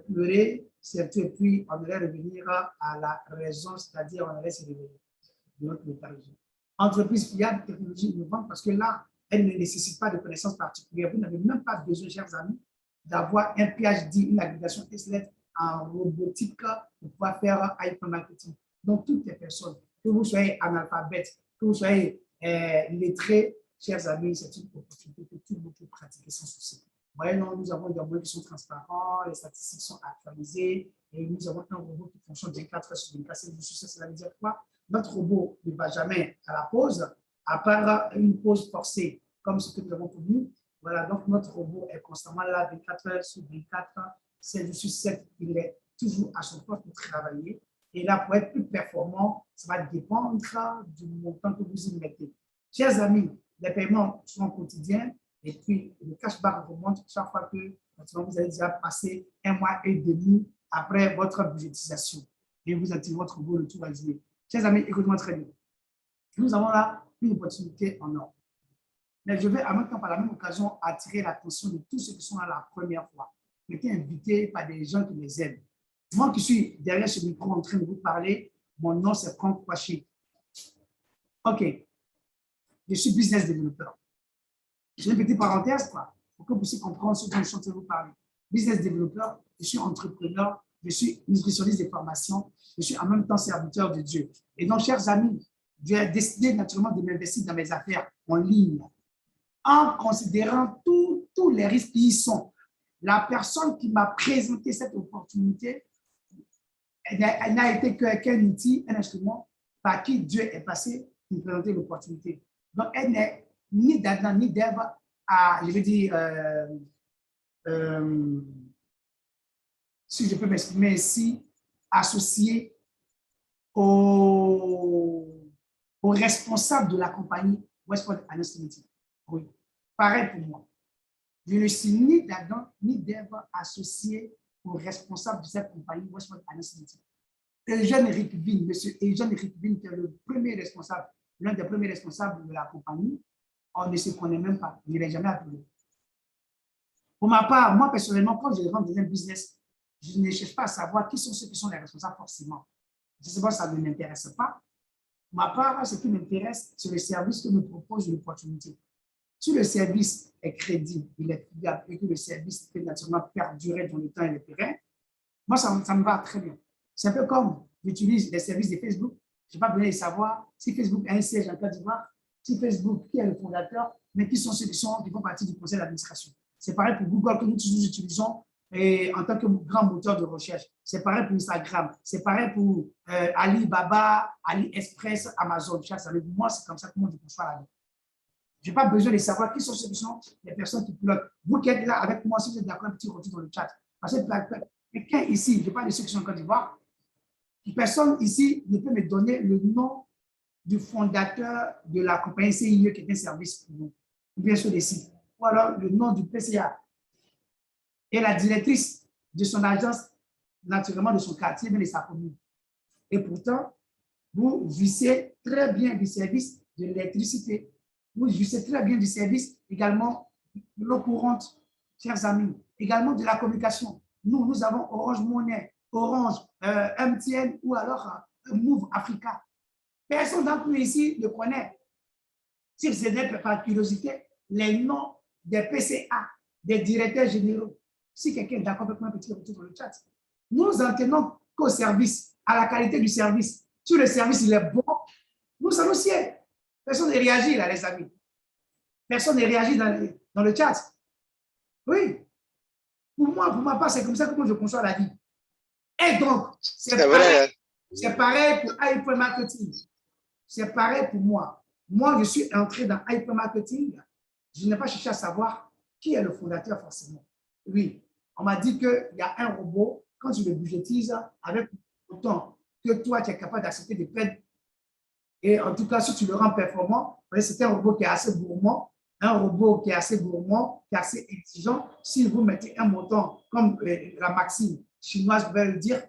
pleurer, surtout, et puis on allait revenir à la raison, c'est-à-dire on allait se réveiller de notre léthargie. Entreprise fiable, technologie innovante, parce que là, elle ne nécessite pas de connaissances particulières. Vous n'avez même pas besoin, chers amis, d'avoir un PhD, une agrégation excellente en robotique pour pouvoir faire hypermarketing. Donc, toutes les personnes, que vous soyez analphabète, que vous soyez lettré, chers amis, c'est une opportunité que tout le monde peut pratiquer sans souci. Vous voyez, nous avons des moyens qui sont transparents, les statistiques sont actualisées et nous avons un robot qui fonctionne 24 heures sur 24. Cela veut dire quoi? Notre robot ne va jamais à la pause, à part une pause forcée, comme ce que nous avons connu. Voilà, donc notre robot est constamment là 24 heures sur 24, 7 jours sur 7, il est toujours à son poste pour travailler. Et là, pour être plus performant, ça va dépendre du montant que vous y mettez. Chers amis, les paiements sont quotidiens et puis le cashback remonte chaque fois que vous allez déjà passer un mois et demi après votre budgétisation et vous activez votre robot le tout va jouer. Chers amis, écoutez-moi très bien. Nous avons là une opportunité en or. Mais je vais en même temps, par la même occasion, attirer l'attention de tous ceux qui sont là la première fois, qui étaient invités par des gens qui les aiment. Moi qui suis derrière ce micro en train de vous parler, mon nom c'est Franck Kouachi. OK. Je suis business développeur. J'ai une petite parenthèse, quoi, pour que vous puissiez comprendre ce dont je suis en train de vous parler. Business développeur, je suis entrepreneur, je suis nutritionniste de formation, je suis en même temps serviteur de Dieu. Et donc, chers amis, j'ai décidé naturellement de m'investir dans mes affaires en ligne, en considérant tous les risques qui y sont. La personne qui m'a présenté cette opportunité, elle n'a été qu'un outil, un instrument par qui Dieu est passé pour présenter l'opportunité. Donc, elle n'est ni d'Adam ni d'Ève à, je veux dire, si je peux m'exprimer ainsi, associée au responsable de la compagnie Westport Analytics Limited. Oui, pareil pour moi. Je ne suis ni d'Adam ni d'Ève associé au responsable de cette compagnie Westport Analytics Limited. Eugène Rickvin, monsieur Eugène Rickvin, qui est le premier responsable, l'un des premiers responsables de la compagnie, on ne se connaît même pas. Je ne l'ai jamais appelé. Pour ma part, moi personnellement, quand je rentre dans un business, je ne cherche pas à savoir qui sont ceux qui sont les responsables forcément. Je sais pas, ça ne m'intéresse pas. Pour ma part, ce qui m'intéresse, c'est le service que me propose l'opportunité. Si le service est crédible, il est fiable et que le service peut naturellement perdurer dans le temps et le terrain, moi, ça me va très bien. C'est un peu comme j'utilise les services de Facebook. Je n'ai pas besoin de savoir si Facebook a un siège en Côte d'Ivoire, si Facebook, qui est le fondateur, mais qui sont ceux qui font partie du conseil d'administration. C'est pareil pour Google que nous utilisons en tant que grand moteur de recherche. C'est pareil pour Instagram. C'est pareil pour Alibaba, AliExpress, Amazon. Moi, c'est comme ça que moi, je conçois la vie. Je n'ai pas besoin de savoir qui sont ceux qui sont les personnes qui pilotent. Vous qui êtes là avec moi, si vous êtes d'accord, un petit retour dans le chat. Parce que quelqu'un ici, je parle de ceux qui sont en Côte d'Ivoire, personne ici ne peut me donner le nom du fondateur de la compagnie CIE qui est un service pour vous, ou bien sûr des sites, ou alors le nom du PCA et la directrice de son agence, naturellement de son quartier, mais de sa commune. Et pourtant, vous jouissez très bien du service de l'électricité, vous jouissez très bien du service également de l'eau courante, chers amis, également de la communication. Nous avons Orange Money, Orange, MTN ou alors Move Africa. Personne d'entre nous ici ne connaît, si c'est par curiosité, les noms des PCA, des directeurs généraux. Si quelqu'un est d'accord avec moi, un petit retour dans le chat. Nous en tenons qu'au service, à la qualité du service. Si le service il est bon, nous sommes au ciel. Personne ne réagit là, les amis. Personne ne réagit dans le chat. Oui. Pour ma part, c'est comme ça que moi je conçois la vie. Et donc, c'est pareil pour hypermarketing. C'est pareil pour moi. Moi, je suis entré dans hypermarketing. Je n'ai pas cherché à savoir qui est le fondateur forcément? Oui, on m'a dit qu'il y a un robot, quand tu le budgétises, avec autant que toi, tu es capable d'accepter des peines. Et en tout cas, si tu le rends performant, c'est un robot qui est assez gourmand, un robot qui est assez gourmand, qui est assez exigeant. Si vous mettez un montant, comme la maxime chinoise veut le dire,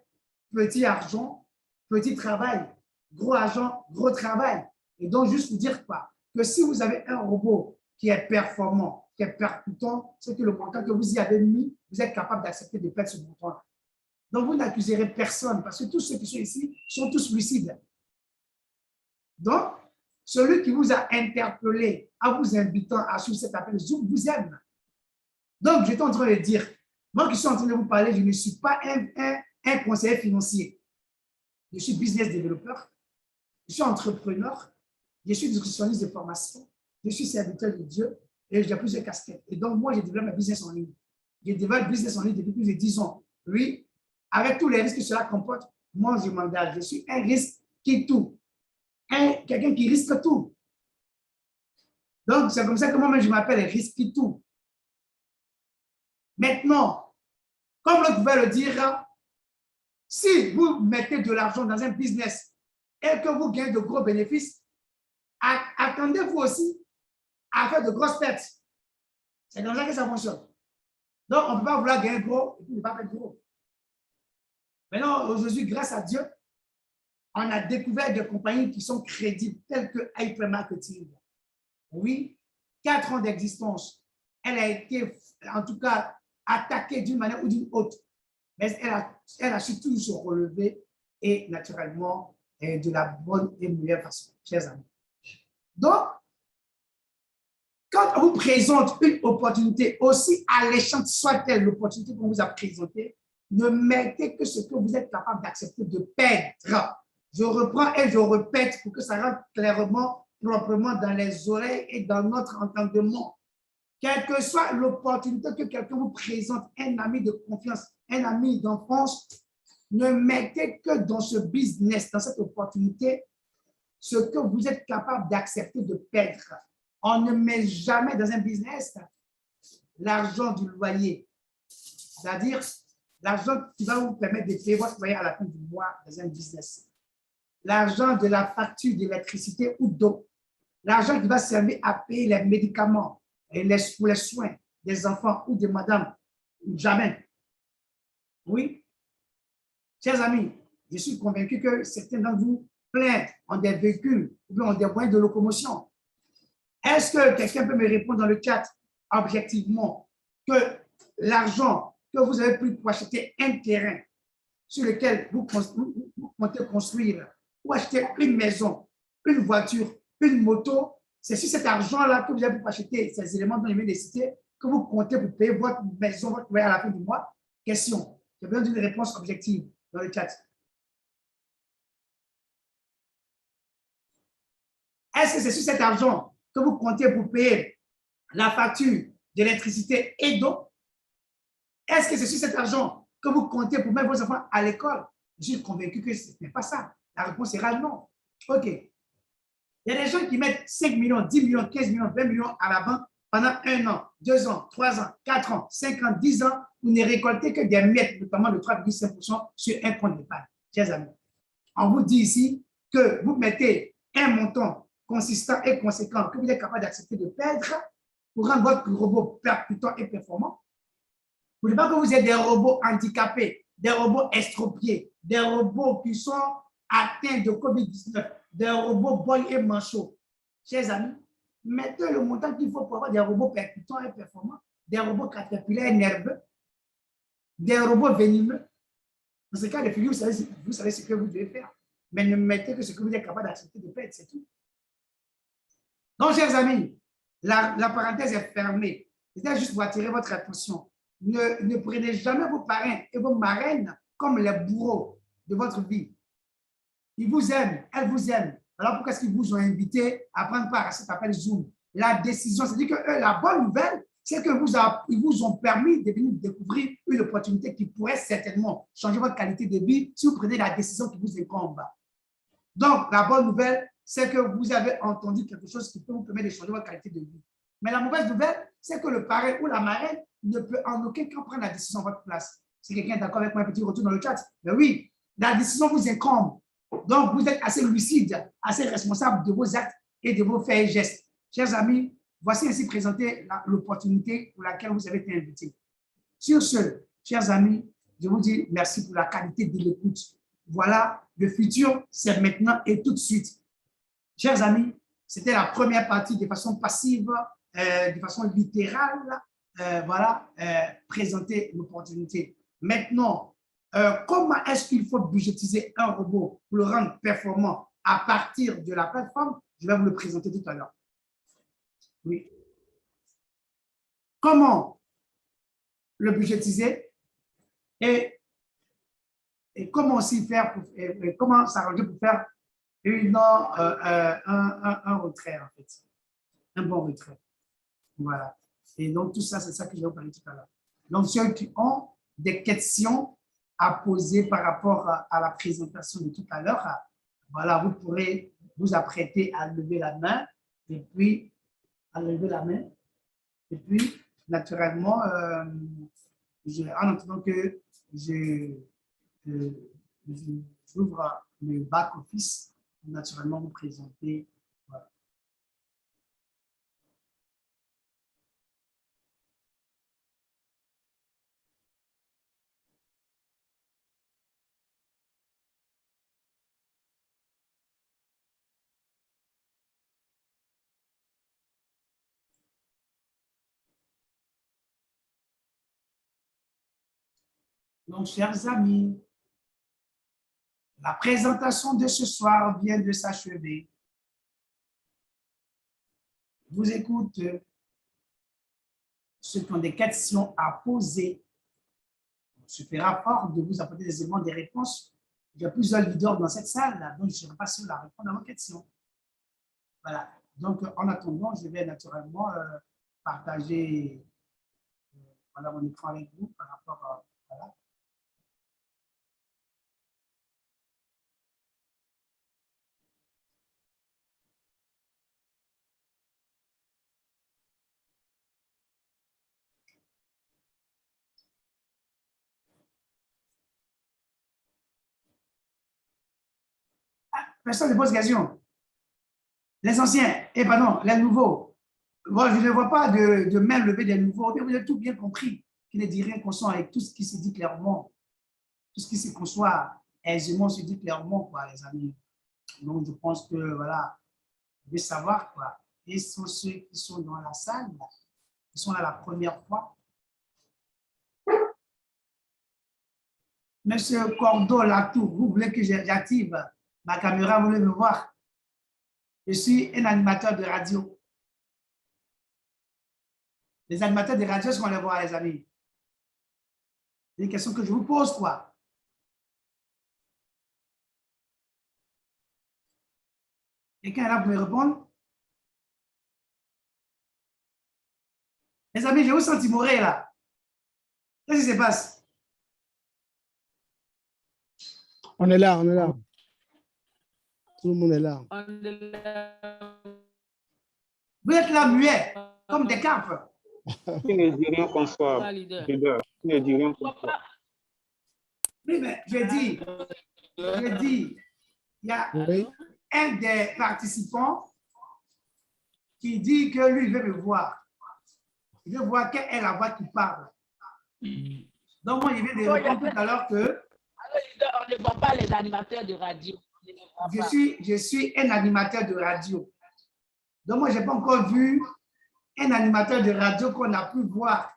petit argent, petit travail, gros argent, gros travail. Et donc, juste vous dire quoi? Que si vous avez un robot qui est performant, qui est percutant, c'est que le montant que vous y avez mis, vous êtes capable d'accepter de perdre ce montant. Donc, vous n'accuserez personne parce que tous ceux qui sont ici sont tous lucides. Donc, celui qui vous a interpellé en vous invitant à suivre cet appel Zoom vous aime. Donc, j'étais en train de dire, moi qui suis en train de vous parler, je ne suis pas un conseiller financier. Je suis business développeur, je suis entrepreneur, je suis nutritionniste de formation, je suis serviteur de Dieu et j'ai plusieurs casquettes. Et donc, moi, j'ai développé ma business en ligne. J'ai développé un business en ligne depuis plus de 10 ans. Oui, avec tous les risques que cela comporte, moi, je m'engage. Je suis un risque qui tout. Quelqu'un qui risque tout. Donc, c'est comme ça que moi-même, je m'appelle risque qui tout. Maintenant, comme l'autre pouvait le dire, si vous mettez de l'argent dans un business et que vous gagnez de gros bénéfices, attendez-vous aussi à faire de grosses pertes. C'est comme ça que ça fonctionne. Donc, on ne peut pas vouloir gagner gros et puis ne pas faire gros. Maintenant, aujourd'hui, grâce à Dieu, on a découvert des compagnies qui sont crédibles, telles que Hypermarketing. Oui, 4 ans d'existence. Elle a été, en tout cas, attaquée d'une manière ou d'une autre. Mais elle a su toujours se relever et naturellement de la bonne et meilleure façon, chers amis. Donc, quand on vous présente une opportunité, aussi alléchante soit-elle l'opportunité qu'on vous a présentée, ne mettez que ce que vous êtes capable d'accepter de perdre. Je reprends et je répète pour que ça rentre clairement, proprement dans les oreilles et dans notre entendement. Quelle que soit l'opportunité que quelqu'un vous présente, un ami de confiance, un ami d'enfance, ne mettez que dans ce business, dans cette opportunité, ce que vous êtes capable d'accepter de perdre. On ne met jamais dans un business l'argent du loyer, c'est-à-dire l'argent qui va vous permettre de payer votre loyer à la fin du mois dans un business. L'argent de la facture d'électricité ou d'eau, l'argent qui va servir à payer les médicaments et pour les soins des enfants ou de madame, jamais. Oui. Chers amis, je suis convaincu que certains d'entre vous plaignent ont des véhicules ou bien ont des moyens de locomotion. Est-ce que quelqu'un peut me répondre dans le chat objectivement que l'argent que vous avez pris pour acheter un terrain sur lequel vous comptez construire ou acheter une maison, une voiture, une moto, c'est sur cet argent-là que vous avez pour acheter ces éléments dont je viens de citer que vous comptez pour payer votre maison, votre loyer à la fin du mois? Question. J'ai besoin d'une réponse objective dans le chat. Est-ce que c'est sur cet argent que vous comptez pour payer la facture d'électricité et d'eau? Est-ce que c'est sur cet argent que vous comptez pour mettre vos enfants à l'école? Je suis convaincu que ce n'est pas ça. La réponse sera non. OK. Il y a des gens qui mettent 5 millions, 10 millions, 15 millions, 20 millions à la banque pendant 1 an, 2 ans, 3 ans, 4 ans, 5 ans, 10 ans. Vous ne récoltez que des miettes, notamment de 3,5% sur un compte d'épargne. Chers amis, on vous dit ici que vous mettez un montant consistant et conséquent que vous êtes capable d'accepter de perdre pour rendre votre robot percutant et performant. Vous ne voulez pas que vous ayez des robots handicapés, des robots estropiés, des robots qui sont atteints de COVID-19, des robots boy et manchot. Chers amis, mettez le montant qu'il faut pour avoir des robots percutants et performants, des robots caterpillaires nerveux, des robots venimeux. Dans ce cas de figure, vous savez ce que vous devez faire. Mais ne mettez que ce que vous êtes capable d'accepter de perdre, c'est tout. Donc, chers amis, la parenthèse est fermée. C'était juste pour attirer votre attention. Ne prenez jamais vos parrains et vos marraines comme les bourreaux de votre vie. Ils vous aiment, elles vous aiment. Alors pourquoi est-ce qu'ils vous ont invité à prendre part à cet appel Zoom? La décision, c'est-à-dire que la bonne nouvelle, c'est qu'ils vous ont permis de venir découvrir une opportunité qui pourrait certainement changer votre qualité de vie si vous prenez la décision qui vous incombe. Donc, la bonne nouvelle, c'est que vous avez entendu quelque chose qui peut vous permettre de changer votre qualité de vie. Mais la mauvaise nouvelle, c'est que le parrain ou la marraine ne peut en aucun cas prendre la décision à votre place. Si quelqu'un est d'accord avec moi, un petit retour dans le chat. Mais oui, la décision vous incombe. Donc, vous êtes assez lucide, assez responsable de vos actes et de vos faits et gestes. Chers amis, voici ainsi présentée l'opportunité pour laquelle vous avez été invités. Sur ce, chers amis, je vous dis merci pour la qualité de l'écoute. Voilà, le futur, c'est maintenant et tout de suite. Chers amis, c'était la première partie de façon passive, de façon littérale, présenter l'opportunité. Maintenant, comment est-ce qu'il faut budgétiser un robot pour le rendre performant à partir de la plateforme? Je vais vous le présenter tout à l'heure. Oui. Comment le budgétiser et comment aussi faire, comment s'arranger pour faire un retrait, en fait. Un bon retrait. Voilà. Et donc, tout ça, c'est ça que je vais vous parler tout à l'heure. Donc, ceux qui ont des questions à poser par rapport à la présentation de tout à l'heure, voilà, vous pourrez vous apprêter à lever la main et puis, naturellement, en attendant que j'ouvre le back-office pour naturellement vous présenter. Voilà. Donc, chers amis, la présentation de ce soir vient de s'achever. Je vous écoute. Ceux qui ont des questions à poser, on se fera fort de vous apporter des éléments, des réponses. Il y a plusieurs leaders dans cette salle, là, donc je ne serai pas seul à répondre à vos questions. Voilà. Donc, en attendant, je vais naturellement partager voilà, mon écran avec vous par rapport à… Voilà. Personne ne pose question. Les anciens, pardon, les nouveaux. Moi, je ne vois pas de main levée des nouveaux. Vous avez tout bien compris. Qui ne dit rien qu'on soit avec tout ce qui se dit clairement. Tout ce qui se conçoit aisément se dit clairement, quoi, les amis. Donc, je pense que, voilà, vous devez savoir, quoi. Et ce sont ceux qui sont dans la salle, là, qui sont là la première fois. Monsieur Cordo Latour, vous voulez que j'active ma caméra, vous voulez me voir? Je suis un animateur de radio. Les animateurs de radio, est-ce qu'on les voit, les amis? C'est une question que je vous pose, quoi. Quelqu'un est là pour me répondre? Les amis, je vous sens timoré, là. Qu'est-ce qui se passe? On est là, on est là. Tout le monde est là. Vous êtes là, muet, comme des carpes. Qui ne dit rien qu'on soit leader. Qui ne dit rien qu'on soit. Oui, mais j'ai dit, il y a Oui. un des participants qui dit que lui, il veut me voir. Il veut voir quelle est la voix qui parle. Donc, moi, il vient de répondre tout à l'heure que On ne voit pas les animateurs de radio. je suis un animateur de radio. Donc, moi, je n'ai pas encore vu un animateur de radio qu'on a pu voir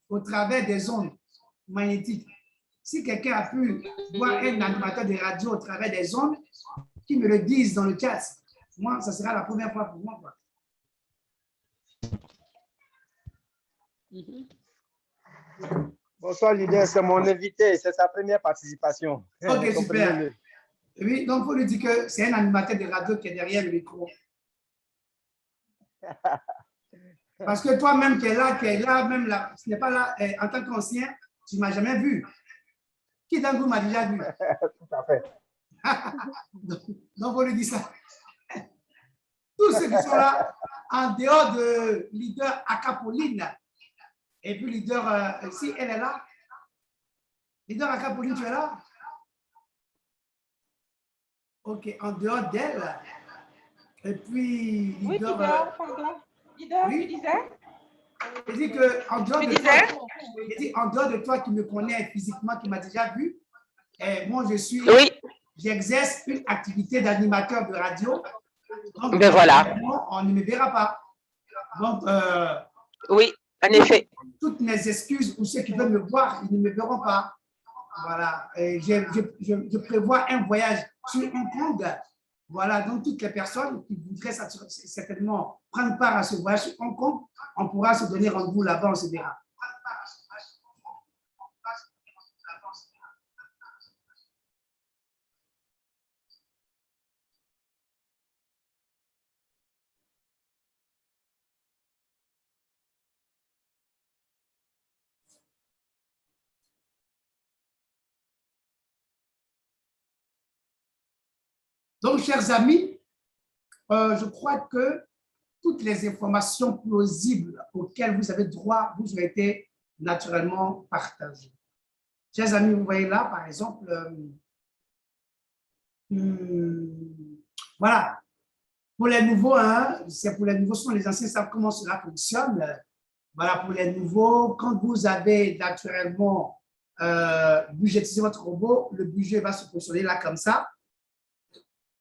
au travers des ondes magnétiques. Si quelqu'un a pu voir un animateur de radio au travers des ondes, qu'il me le dise dans le chat. Moi, ça sera la première fois pour moi, quoi. Bonsoir, leader, c'est mon invité, c'est sa première participation. Ok, super. Oui, donc, il faut lui dire que c'est un animateur de radio qui est derrière le micro. Parce que toi-même qui es là, même là, ce n'est pas là, en tant qu'ancien, tu ne m'as jamais vu. Qui d'entre vous m'a déjà vu? Tout à fait. Donc, il faut lui dire ça. Tous ceux qui sont là, en dehors de leader Akapoline, et puis leader, si elle est là, leader Akapoline, tu es là? Ok, en dehors d'elle, et puis Oui, leader. leader, pardon. Leader, oui. tu disais? Je dis que en dehors, en dehors de toi qui me connais physiquement, qui m'a déjà vu, moi j'exerce une activité d'animateur de radio. Donc, Ben voilà. On ne me verra pas. Donc, oui, en effet. Toutes mes excuses ou ceux qui veulent me voir, ils ne me verront pas. Voilà. Et je prévois un voyage sur Hong Kong. Voilà. Donc, toutes les personnes qui voudraient certainement prendre part à ce voyage sur Hong Kong, on pourra se donner rendez-vous là-bas, on se verra. Donc, chers amis, je crois que toutes les informations plausibles auxquelles vous avez droit vous ont été naturellement partagées. Chers amis, vous voyez là, par exemple, voilà, pour les nouveaux, hein, c'est pour les nouveaux, ce sont les anciens savent comment cela fonctionne. Voilà, pour les nouveaux, quand vous avez naturellement budgétisé votre robot, le budget va se positionner là comme ça.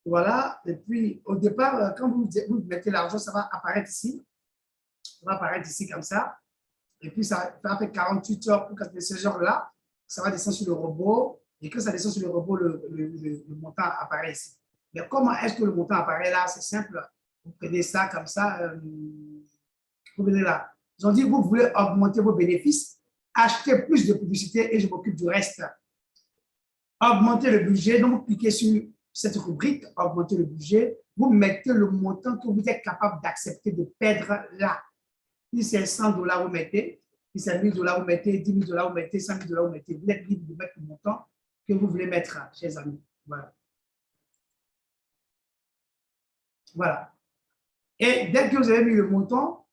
Voilà, et puis au départ, quand vous mettez l'argent, ça va apparaître ici. Ça va apparaître ici comme ça. Et puis ça va faire 48 heures pour 96 heures là. Ça va descendre sur le robot. Et quand ça descend sur le robot, le montant apparaît ici. Mais comment est-ce que le montant apparaît là? C'est simple. Vous prenez ça comme ça. Vous venez là. Ils ont dit, vous voulez augmenter vos bénéfices, achetez plus de publicité et je m'occupe du reste. Augmenter le budget. Donc, vous cliquez sur cette rubrique, augmenter le budget, vous mettez le montant que vous êtes capable d'accepter de perdre là. Si c'est 100 $, vous mettez. Si c'est 1000 $, vous mettez. 10 000 $, vous mettez. 100 000 $, vous mettez. Vous êtes libre de mettre le montant que vous voulez mettre, chers amis. Voilà. Voilà. Et dès que vous avez mis le montant,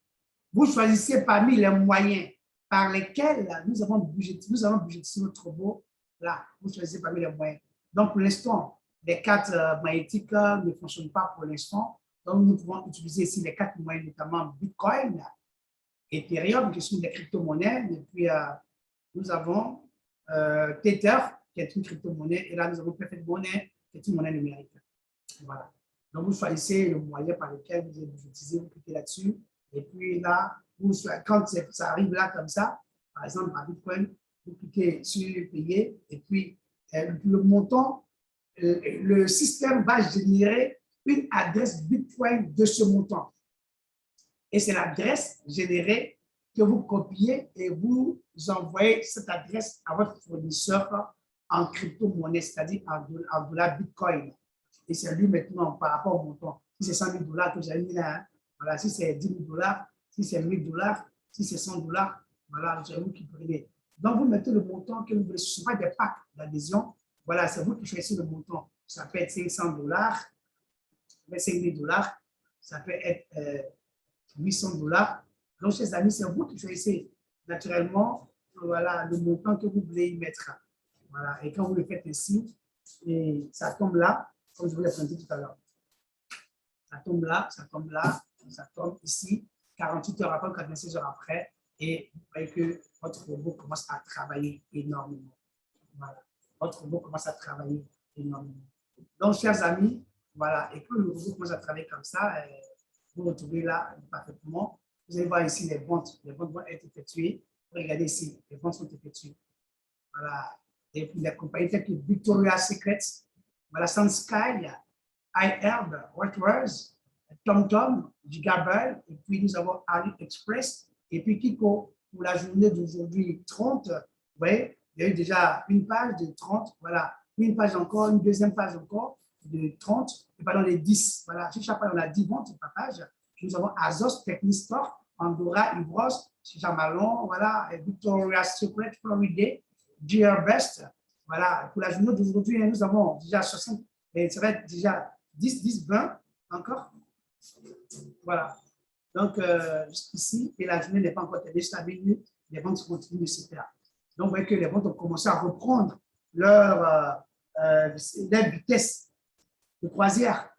vous choisissez parmi les moyens par lesquels nous avons budgétisé notre robot. Là, vous choisissez parmi les moyens. Donc, pour l'instant, les cartes magnétiques ne fonctionnent pas pour l'instant. Donc, nous pouvons utiliser ici les cartes moyennes, notamment Bitcoin, Ethereum, qui sont des crypto-monnaies. Et puis, nous avons Tether, qui est une crypto-monnaie. Et là, nous avons Perfect Money, qui est une monnaie numérique. Voilà. Donc, vous choisissez le moyen par lequel vous utilisez, vous cliquez là-dessus. Et puis là, quand ça arrive là comme ça, par exemple, à Bitcoin, vous cliquez sur payer. Et puis, le montant, le système va générer une adresse Bitcoin de ce montant. Et c'est l'adresse générée que vous copiez et vous envoyez cette adresse à votre fournisseur en crypto-monnaie, c'est-à-dire en dollar Bitcoin. Et c'est lui maintenant par rapport au montant. Si c'est 100 000 $ que vous avez mis là, hein, voilà, si c'est 10 000 $, si c'est 1 000 $, si c'est 100 $, voilà, c'est vous qui prenez. Donc, vous mettez le montant que vous voulez. Ce ne sont pas des packs d'adhésion. Voilà, c'est vous qui choisissez le montant. Ça peut être 500 $, ça peut être 5 000 $, ça peut être 800 $. Donc, chers amis, c'est vous qui choisissez naturellement voilà, le montant que vous voulez y mettre. Voilà, et quand vous le faites ainsi, et ça tombe là, comme je vous l'ai présenté tout à l'heure. Ça tombe là, ça tombe là, ça tombe ici, 48 heures après, 96 heures après, et vous voyez que votre robot commence à travailler énormément. Voilà. Votre robot commence à travailler énormément. Donc, chers amis, voilà, et quand le robot commence à travailler comme ça, vous retrouvez là parfaitement. Vous allez voir ici les ventes. Les ventes vont être effectuées. Regardez ici, les ventes sont effectuées. Voilà. Et puis les compagnies telles que Victoria's Secret, voilà, SunSky, iHerb, Watchwords, TomTom, Gigabyte, et puis nous avons AliExpress, et puis Kiko. Pour la journée d'aujourd'hui 30, vous voyez, il y a eu déjà une page de 30, voilà, une page encore, une deuxième page encore de 30, et pas dans les 10. Voilà, sur chaque page, on a 10 ventes par page. Nous avons Azos, Technistore, Andorra, Ibros, Chamalon, voilà, Victoria's Secret, Florida, GearBest. Voilà, pour la journée d'aujourd'hui, nous avons déjà 60, et ça va être déjà 10, 10, 20 encore. Voilà. Donc, jusqu'ici, et la journée n'est pas encore terminée, jusqu'à minuit, les ventes continuent de se faire. Donc, vous voyez que les ventes ont commencé à reprendre leur vitesse de croisière.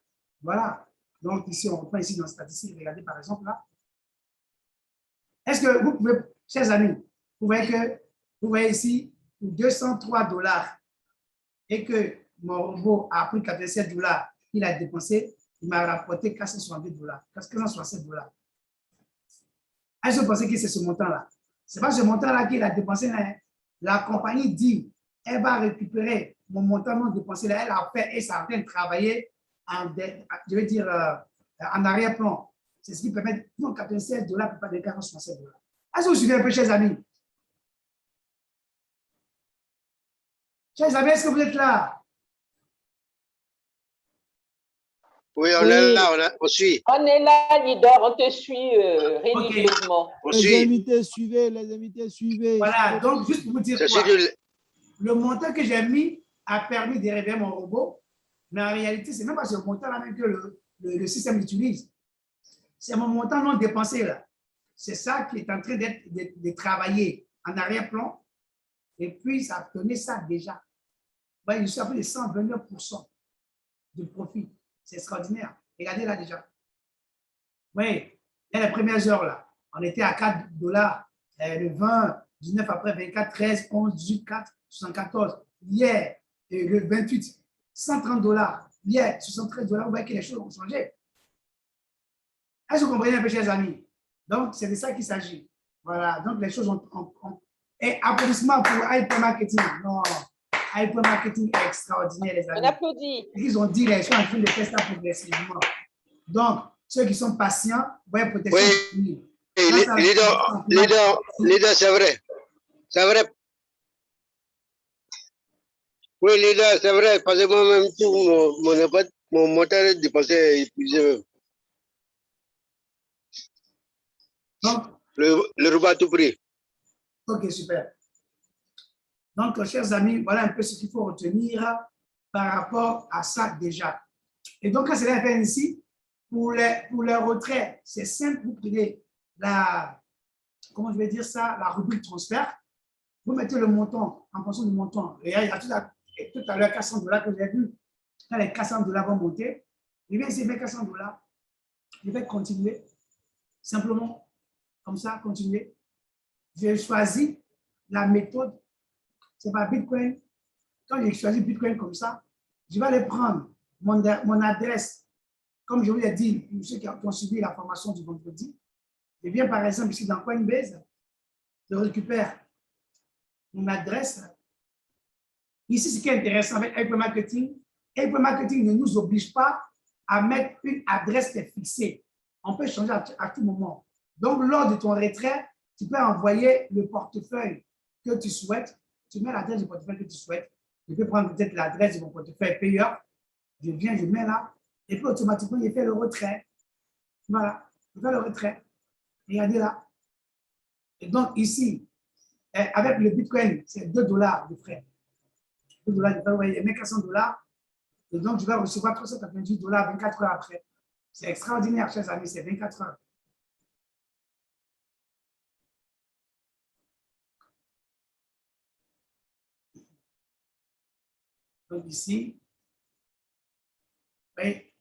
Voilà. Donc, ici, on reprend ici dans la statistique. Regardez, par exemple, là. Est-ce que vous pouvez, chers amis, vous voyez ici, pour $203 et que mon robot a pris $87, il a dépensé, il m'a rapporté $462, $467. Est-ce que vous pensez que c'est ce montant-là? Ce n'est pas ce montant-là qu'il a dépensé. Hein? La compagnie dit, elle va récupérer mon montant non dépensé. Là, elle a fait et ça a fait travailler en, je veux dire, en arrière-plan. C'est ce qui permet, non, $96 pour pas de $467. Est-ce que vous suivez un peu, chers amis? Chers amis, est-ce que vous êtes là? Oui, on est là, on suit. On est là, leader, on te suit religieusement. On Les suit. invités, suivez, les invités, suivez. Voilà, donc juste pour vous dire quoi, le montant que j'ai mis a permis de réveiller mon robot, mais en réalité, ce n'est même pas ce montant-là même que le système utilise. C'est mon montant non dépensé là. C'est ça qui est en train de travailler en arrière-plan. Et puis, ça a donné ça déjà. Je suis à peu de 129% de profit. C'est extraordinaire. Regardez là déjà. Oui, dans les premières heures là, on était à $4, le 20, 19 après 24, 13, 11, 18, 4, 74. Hier, le 28, $130. Hier, $73. Vous voyez que les choses ont changé. Est-ce que vous comprenez un peu, chers amis? Donc, c'est de ça qu'il s'agit. Voilà, donc les choses ont. Et applaudissements pour Hypermarketing. Non, Hypermarketing est extraordinaire, les amis. On applaudit. Ils ont dit, les gens sont en train de faire ça progressivement. Donc, ceux qui sont patients, voyez, protection. Oui, leader, c'est vrai. C'est vrai. Oui, leader, c'est vrai. Parce que moi-même, tout mon moteur est dépassé, épuisé. Donc, le robot a tout pris. OK, super. Donc, chers amis, voilà un peu ce qu'il faut retenir par rapport à ça déjà. Et donc, quand c'est fait ainsi, pour les retraits, c'est simple, vous prenez comment je vais dire ça, la rubrique transfert, vous mettez le montant en fonction du montant. Et il y a tout à l'heure $400 que j'ai vu. Quand les $400 vont monter, je vais essayer $400. Je vais continuer, simplement, comme ça, continuer. J'ai choisi la méthode, c'est pas Bitcoin. Quand j'ai choisi Bitcoin comme ça, je vais aller prendre mon adresse, comme je vous l'ai dit, pour ceux qui ont suivi la formation du vendredi. Je viens par exemple ici dans Coinbase, je récupère mon adresse. Ici, ce qui est intéressant avec Hypermarketing ne nous oblige pas à mettre une adresse qui est fixée. On peut changer à tout moment. Donc, lors de ton retrait, tu peux envoyer le portefeuille que tu souhaites. Tu mets l'adresse du portefeuille que tu souhaites. Je peux prendre peut-être l'adresse de mon portefeuille payeur. Je viens, je mets là. Et puis, automatiquement, il fait le retrait. Voilà. Je fais le retrait. Regardez là. Et donc, ici, avec le Bitcoin, c'est $2 de frais. $2 de frais, vous voyez, il met $400. Et donc, je vais recevoir $398 24 heures après. C'est extraordinaire, chers amis, c'est 24 heures. Donc, ici, oui.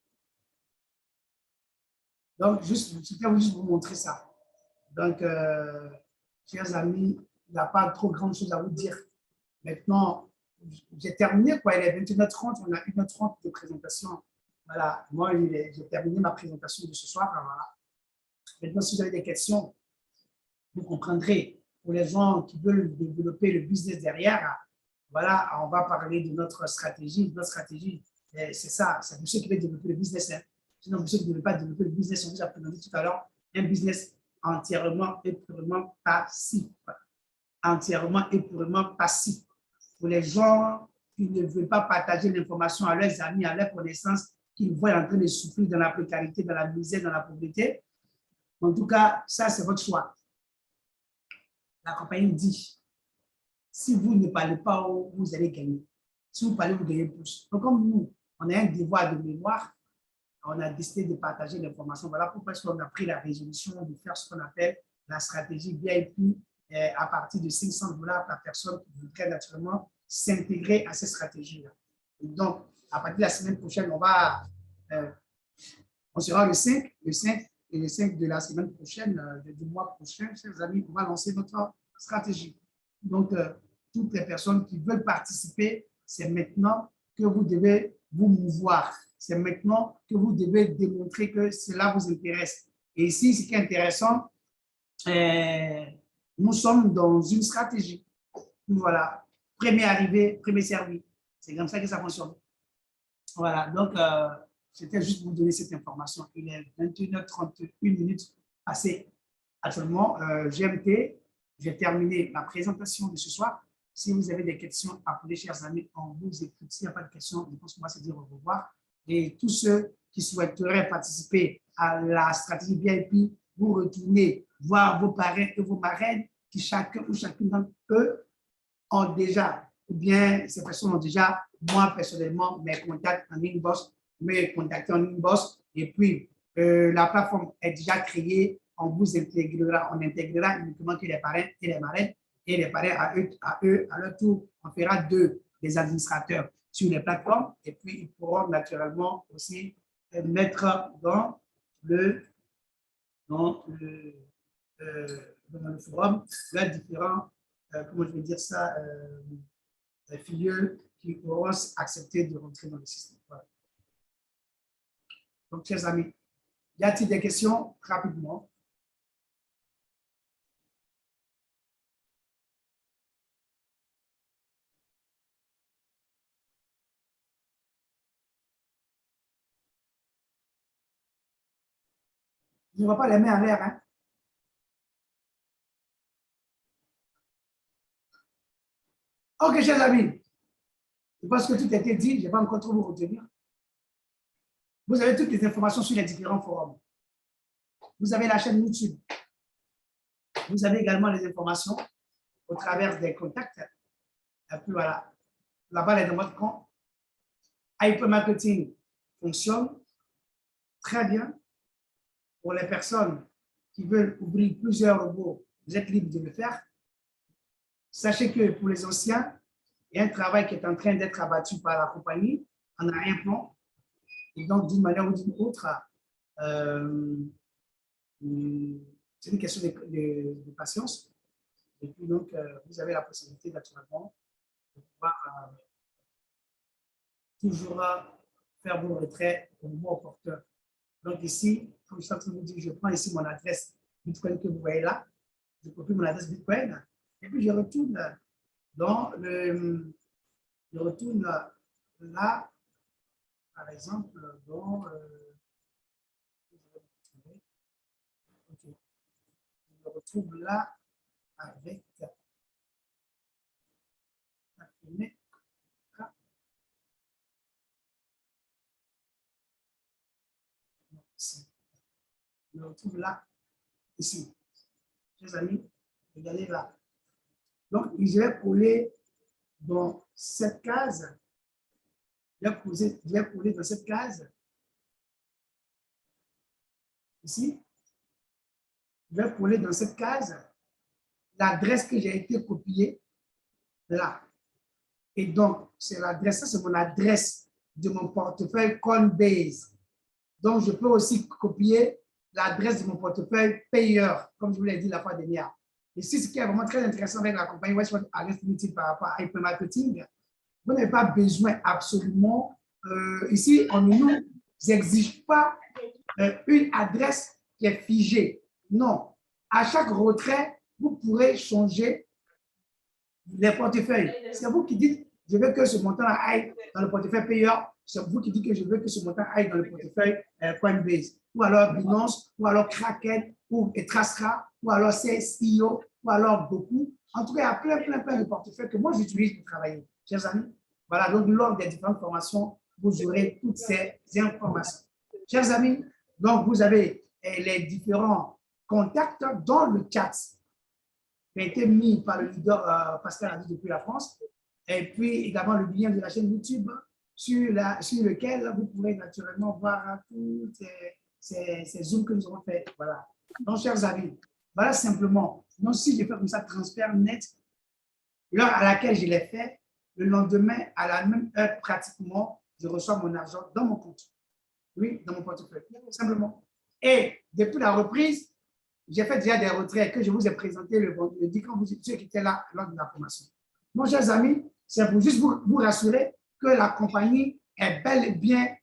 Donc, je vais juste vous montrer ça. Donc, chers amis, il n'y a pas trop grande chose à vous dire. Maintenant, j'ai terminé, quoi. Il est 21h30, on a 1h30 de présentation. Voilà, moi, j'ai terminé ma présentation de ce soir. Voilà. Maintenant, si vous avez des questions, vous comprendrez. Pour les gens qui veulent développer le business derrière, voilà, on va parler de notre stratégie. Notre stratégie, c'est ça, c'est pour ceux qui veulent développer le business. Hein. Sinon, pour ceux qui ne veulent pas développer le business, on vous a présenté tout à l'heure un business entièrement et purement passif. Entièrement et purement passif. Pour les gens qui ne veulent pas partager l'information à leurs amis, à leurs connaissances, qu'ils voient en train de souffrir dans la précarité, dans la misère, dans la pauvreté. En tout cas, ça, c'est votre choix. La compagnie dit, si vous ne parlez pas, vous allez gagner. Si vous parlez, vous gagnez plus. Donc, comme nous, on a un devoir de mémoire, on a décidé de partager l'information. Voilà pourquoi on a pris la résolution de faire ce qu'on appelle la stratégie VIP à partir de 500 $ par personne qui voudrait naturellement s'intégrer à cette stratégie-là. Donc, à partir de la semaine prochaine, on sera le 5 et le 5 de la semaine prochaine, du mois prochain, chers amis, on va lancer notre stratégie. Donc, toutes les personnes qui veulent participer, c'est maintenant que vous devez vous mouvoir. C'est maintenant que vous devez démontrer que cela vous intéresse. Et ici, ce qui est intéressant, nous sommes dans une stratégie. Voilà, premier arrivé, premier servi. C'est comme ça que ça fonctionne. Voilà, donc c'était juste pour vous donner cette information. Il est 21h31 passé actuellement. GMT, j'ai terminé ma présentation de ce soir. Si vous avez des questions, appelez, chers amis, on vous écoute. S'il n'y a pas de questions, je pense qu'on va se dire au revoir. Et tous ceux qui souhaiteraient participer à la stratégie VIP, vous retournez voir vos parrains et vos marraines qui chacun ou chacune d'entre eux ont déjà, ou bien ces personnes ont déjà, moi personnellement, mes contacts en inbox, me contacter en inbox. Et puis, la plateforme est déjà créée. On vous intégrera, on intégrera uniquement que les parrains et les marraines. Et les parrains, à leur tour, on fera des administrateurs sur les plateformes. Et puis, ils pourront naturellement aussi mettre dans le forum les différents, comment je vais dire ça, filieux qui pourront accepter de rentrer dans le système. Voilà. Donc, chers amis, y a-t-il des questions rapidement? Je ne vois pas les mains en l'air. Hein? Ok, chers amis, je pense que tout a été dit, je ne vais pas encore trop vous retenir. Vous avez toutes les informations sur les différents forums. Vous avez la chaîne YouTube. Vous avez également les informations au travers des contacts. Et puis voilà, la balle est dans votre camp. Hypermarketing fonctionne très bien. Pour les personnes qui veulent ouvrir plusieurs robots, vous êtes libre de le faire. Sachez que pour les anciens, il y a un travail qui est en train d'être abattu par la compagnie en arrière-plan. Et donc, d'une manière ou d'une autre, c'est une question de patience. Et puis, donc, vous avez la possibilité, naturellement, de pouvoir toujours faire vos retraits au moment opportun. Donc, ici, comme je suis en train de vous dire, je prends ici mon adresse Bitcoin que vous voyez là. Je copie mon adresse Bitcoin. Et puis, je retourne dans je retourne là, par exemple, dans okay. Je me retrouve là avec je me retrouve là, ici. Chers amis, regardez là. Donc, je vais coller dans cette case. Je vais coller dans cette case. Ici. Je vais coller dans cette case l'adresse que j'ai été copiée là. Et donc, c'est l'adresse, ça c'est mon adresse de mon portefeuille Coinbase. Donc, je peux aussi copier l'adresse de mon portefeuille payeur, comme je vous l'ai dit la fois dernière. Ici, ce qui est vraiment très intéressant avec la compagnie Westwood Alliance Limited par rapport à Hypermarketing, vous n'avez pas besoin absolument, ici, on ne nous exige pas une adresse qui est figée. Non, à chaque retrait, vous pourrez changer les portefeuilles. C'est vous qui dites, je veux que ce montant aille dans le portefeuille payeur. C'est vous qui dites que je veux que ce montant aille dans le portefeuille Coinbase. Ou alors Binance, ou alors Kraken, ou Trastra, ou alors CSIO, ou alors beaucoup. En tout cas, il y a plein de portefeuilles que moi j'utilise pour travailler. Chers amis, voilà, donc lors des différentes formations, vous aurez toutes ces informations. Chers amis, donc vous avez les différents contacts dans le chat qui a été mis par le leader Pascal Adi depuis la France. Et puis également le lien de la chaîne YouTube sur lequel vous pourrez naturellement voir tous ces zooms que nous avons fait. Voilà. Donc, chers amis, voilà simplement. Donc, si je fais comme ça, transfert net, l'heure à laquelle je l'ai fait, le lendemain, à la même heure pratiquement, je reçois mon argent dans mon compte. Oui, dans mon portefeuille, simplement. Et depuis la reprise, j'ai fait déjà des retraits que je vous ai présentés le vendredi quand ceux qui étaient là lors de la formation. Mon chers amis, c'est pour juste vous rassurer que la compagnie est bel et bien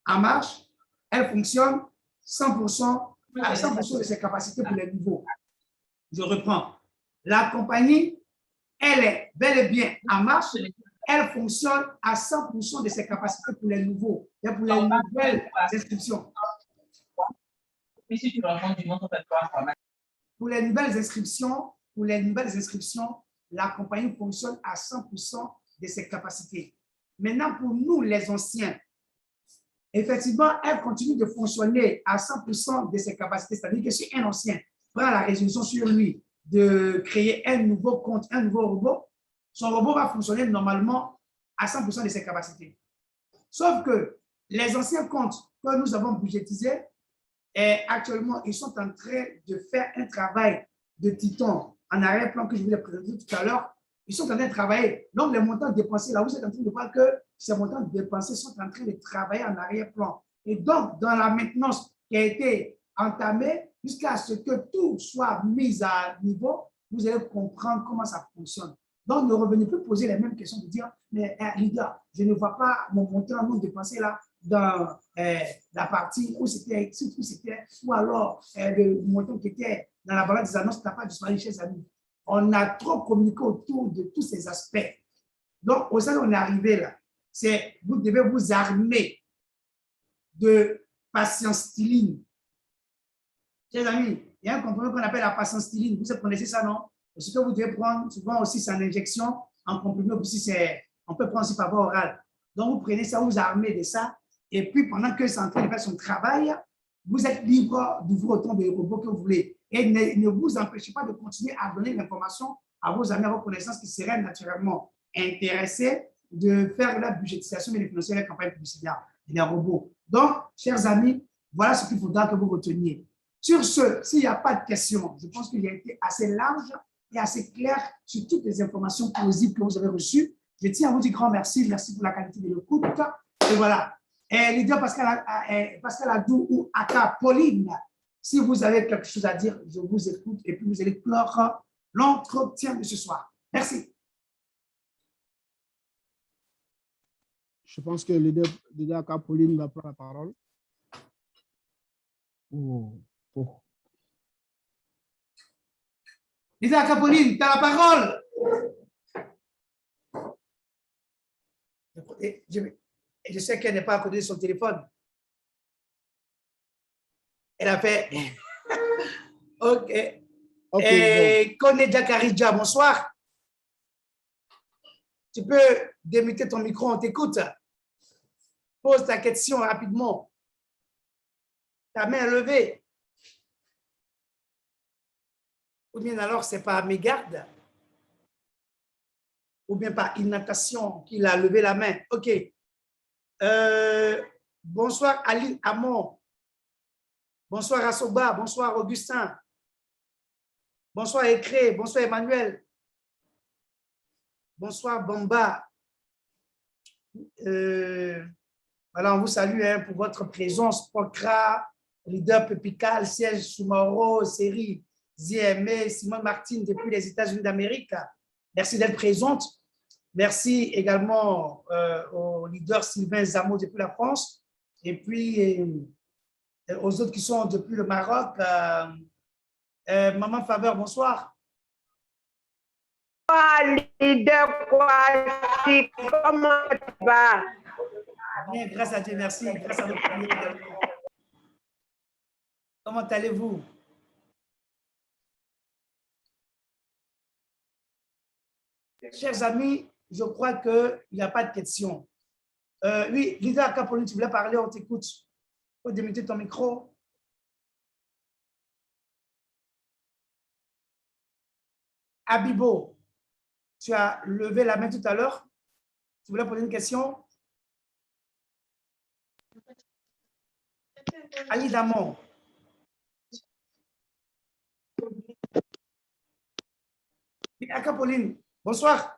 en marche. Elle fonctionne 100% à 100% de ses capacités pour les nouveaux. Je reprends. La compagnie, elle est bel et bien en marche. Elle fonctionne à 100% de ses capacités pour les nouveaux et pour les nouvelles inscriptions. Pour les nouvelles inscriptions, la compagnie fonctionne à 100% de ses capacités. Maintenant, pour nous, les anciens, effectivement, elle continue de fonctionner à 100% de ses capacités. C'est-à-dire que si un ancien prend la résolution sur lui de créer un nouveau compte, un nouveau robot, son robot va fonctionner normalement à 100% de ses capacités. Sauf que les anciens comptes que nous avons budgétisés, et actuellement, ils sont en train de faire un travail de titan en arrière-plan que je vous ai présenté tout à l'heure. Ils sont en train de travailler. Donc, les montants dépensés, là, vous êtes en train de voir que ces montants dépensés sont en train de travailler en arrière-plan. Et donc, dans la maintenance qui a été entamée, jusqu'à ce que tout soit mis à niveau, vous allez comprendre comment ça fonctionne. Donc, ne revenez plus poser les mêmes questions de dire, mais leader, je ne vois pas mon montant non dépensé là dans la partie où c'était, ou alors le montant qui était dans la balance des annonces n'a pas disparu chez amis. On a trop communiqué autour de tous ces aspects. Donc, au sein où on est arrivé là, c'est vous devez vous armer de patience styline. Chers amis, il y a un comprimé qu'on appelle la patience styline. Vous connaissez ça, non? Ce que vous devez prendre, souvent aussi, c'est en injection, en comprimé, aussi, on peut prendre aussi par voie orale. Donc, vous prenez ça, vous armez de ça, et puis pendant que c'est en train de faire son travail, vous êtes libre d'ouvrir autant de robots que vous voulez. Et ne vous empêchez pas de continuer à donner l'information à vos amis, à vos connaissances qui seraient naturellement intéressés de faire la budgétisation et de financer les campagnes publicitaires des robots. Donc, chers amis, voilà ce qu'il faudra que vous reteniez. Sur ce, s'il n'y a pas de questions, je pense qu'il a été assez large et assez clair sur toutes les informations plausibles que vous avez reçues. Je tiens à vous dire grand merci. Merci pour la qualité de l'écoute. Et voilà. Et leader Pascal Adou ou Aka Pauline, si vous avez quelque chose à dire, je vous écoute et puis vous allez clore l'entretien de ce soir. Merci. Je pense que le leader Aka Pauline va prendre la parole. Leader Aka Pauline, tu as la parole. Je sais qu'elle n'est pas à côté de son téléphone. Elle a fait. OK. Et Kone Djakaridja, bonsoir. Tu peux démuter ton micro, on t'écoute. Pose ta question rapidement. Ta main levée. Ou bien alors, c'est pas mégarde. Ou bien par inattention qu'il a levé la main. OK. Bonsoir Aline Amon. Bonsoir Asoba. Bonsoir Augustin. Bonsoir Écré. Bonsoir Emmanuel. Bonsoir Bamba. Voilà, on vous salue pour votre présence. Pocra, leader Pepical, siège Soumaro, série ZME, Simone Martin depuis les États-Unis d'Amérique. Merci d'être présente. Merci également au leader Sylvain Zamo depuis la France et puis aux autres qui sont depuis le Maroc. Maman Faveur, bonsoir. Leader Kwasi, comment tu vas? Bien, grâce à Dieu, merci. Grâce à votre famille également. Comment allez-vous? Chers amis, je crois qu'il n'y a pas de questions. Oui, leader Aka Pauline, tu voulais parler, on t'écoute. Il faut démuter ton micro. Abibo, tu as levé la main tout à l'heure. Tu voulais poser une question? Ali Damon. Aka Pauline, bonsoir.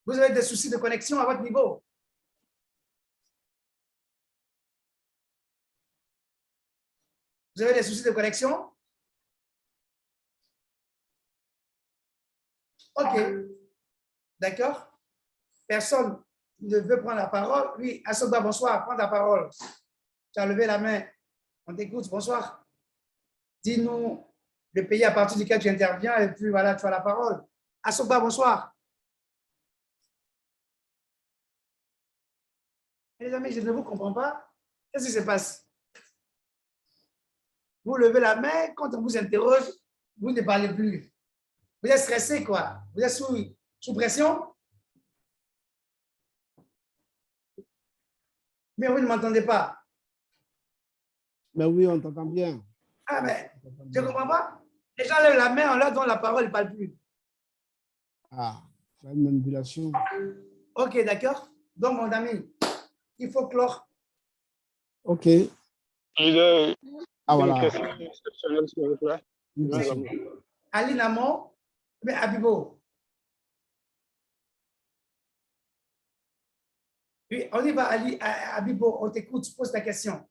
Vous avez des soucis de connexion à votre niveau? Vous avez des soucis de connexion? OK. D'accord. Personne ne veut prendre la parole. Oui, Assoba, bonsoir. Prends la parole. Tu as levé la main. On t'écoute. Bonsoir. Dis-nous le pays à partir duquel tu interviens et puis voilà, tu as la parole. Assoba, bonsoir. Les amis, je ne vous comprends pas. Qu'est-ce qui se passe? Vous levez la main, quand on vous interroge, vous ne parlez plus. Vous êtes stressé, quoi. Vous êtes sous pression? Mais vous ne m'entendez pas. Mais oui, on t'entend bien. Ah, mais je ne comprends pas. Les gens lèvent la main, on leur donne la parole, ils ne parlent plus. Ah, c'est une manipulation. OK, d'accord. Donc, mon ami, il faut clore. OK. Leader, Ah, une voilà. question exceptionnelle, s'il vous plaît. Ali Namon, mais Abibo. Oui, on y va, Ali, Abibo, on t'écoute, pose ta question.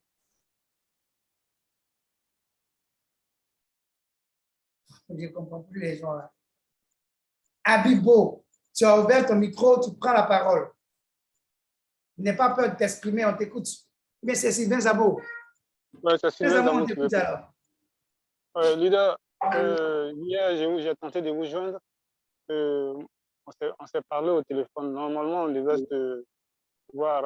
Je ne comprends plus les gens là. Abibo, tu as ouvert ton micro, tu prends la parole. N'aie pas peur de t'exprimer, on t'écoute. Mais c'est Sylvain Zabo. Ouais, c'est Sylvain Sylvain Zabo, on Zabo. t'écoute alors. Leader, hier, j'ai tenté de vous joindre. On s'est parlé au téléphone. Normalement, on devait se voir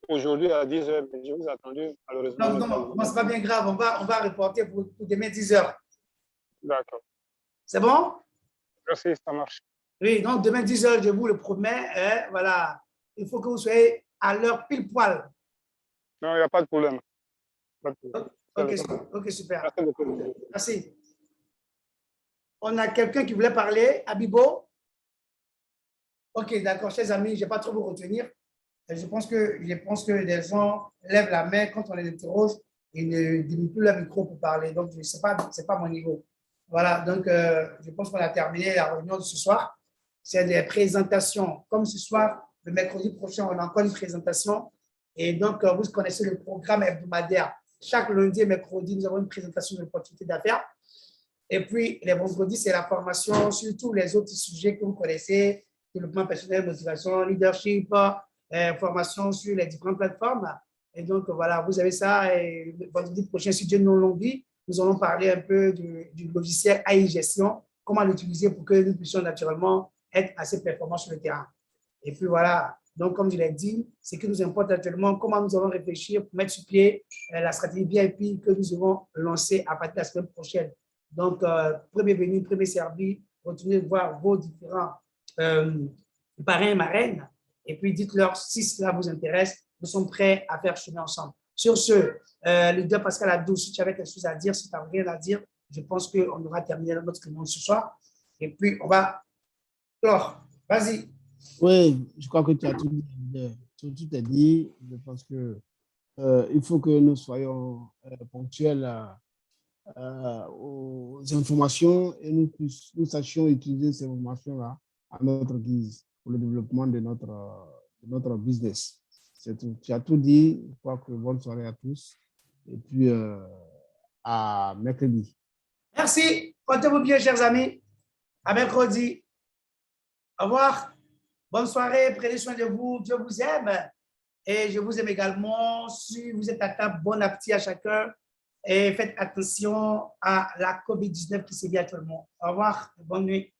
aujourd'hui à 10h, mais je vous ai attendu, malheureusement. Non, c'est pas bien grave. On va reporter pour demain 10h. D'accord. C'est bon? Merci, ça marche. Oui, donc demain 10h, je vous le promets. Voilà. Il faut que vous soyez à l'heure pile poil. Non, il n'y a pas de problème. OK, super. Merci beaucoup. Merci. On a quelqu'un qui voulait parler. Abibo? OK, d'accord. Chers amis, je ne vais pas trop vous retenir. Je pense que les gens lèvent la main quand on les interroge et ne diminuent plus leur micro pour parler. Donc, ce n'est pas mon niveau. Voilà, donc je pense qu'on a terminé la réunion de ce soir. C'est des présentations. Comme ce soir, le mercredi prochain, on a encore une présentation. Et donc, vous connaissez le programme hebdomadaire. Chaque lundi et mercredi, nous avons une présentation de l'opportunité d'affaires. Et puis, les vendredis, c'est la formation sur tous les autres sujets que vous connaissez, développement personnel, motivation, leadership, formation sur les différentes plateformes. Et donc, voilà, vous avez ça. Et le vendredi prochain, si Dieu nous l'envie, nous allons parler un peu du logiciel AI Gestion, comment l'utiliser pour que nous puissions naturellement être assez performants sur le terrain. Et puis voilà, donc comme je l'ai dit, ce qui nous importe actuellement, comment nous allons réfléchir pour mettre sur pied la stratégie VIP que nous allons lancer à partir de la semaine prochaine. Donc, premier venu, premier servi, continuez de voir vos différents parrains et marraines, et puis dites-leur si cela vous intéresse, nous sommes prêts à faire chemin ensemble. Sur ce, leader Pascal Abdou, si tu avais quelque chose à dire, si tu n'as rien à dire, je pense qu'on aura terminé notre réunion ce soir. Et puis, on va clore. Vas-y. Oui, je crois que tu as tout dit. Tout est dit. Je pense que il faut que nous soyons ponctuels aux informations et nous sachions utiliser ces informations-là à notre guise pour le développement de notre business. C'est tout. Tu as tout dit. Je crois que bonne soirée à tous. Et puis, à mercredi. Merci. Portez-vous bien, chers amis. À mercredi. Au revoir. Bonne soirée. Prenez soin de vous. Dieu vous aime. Et je vous aime également. Si vous êtes à table, bon appétit à chacun. Et faites attention à la COVID-19 qui sévit actuellement. Au revoir. Bonne nuit.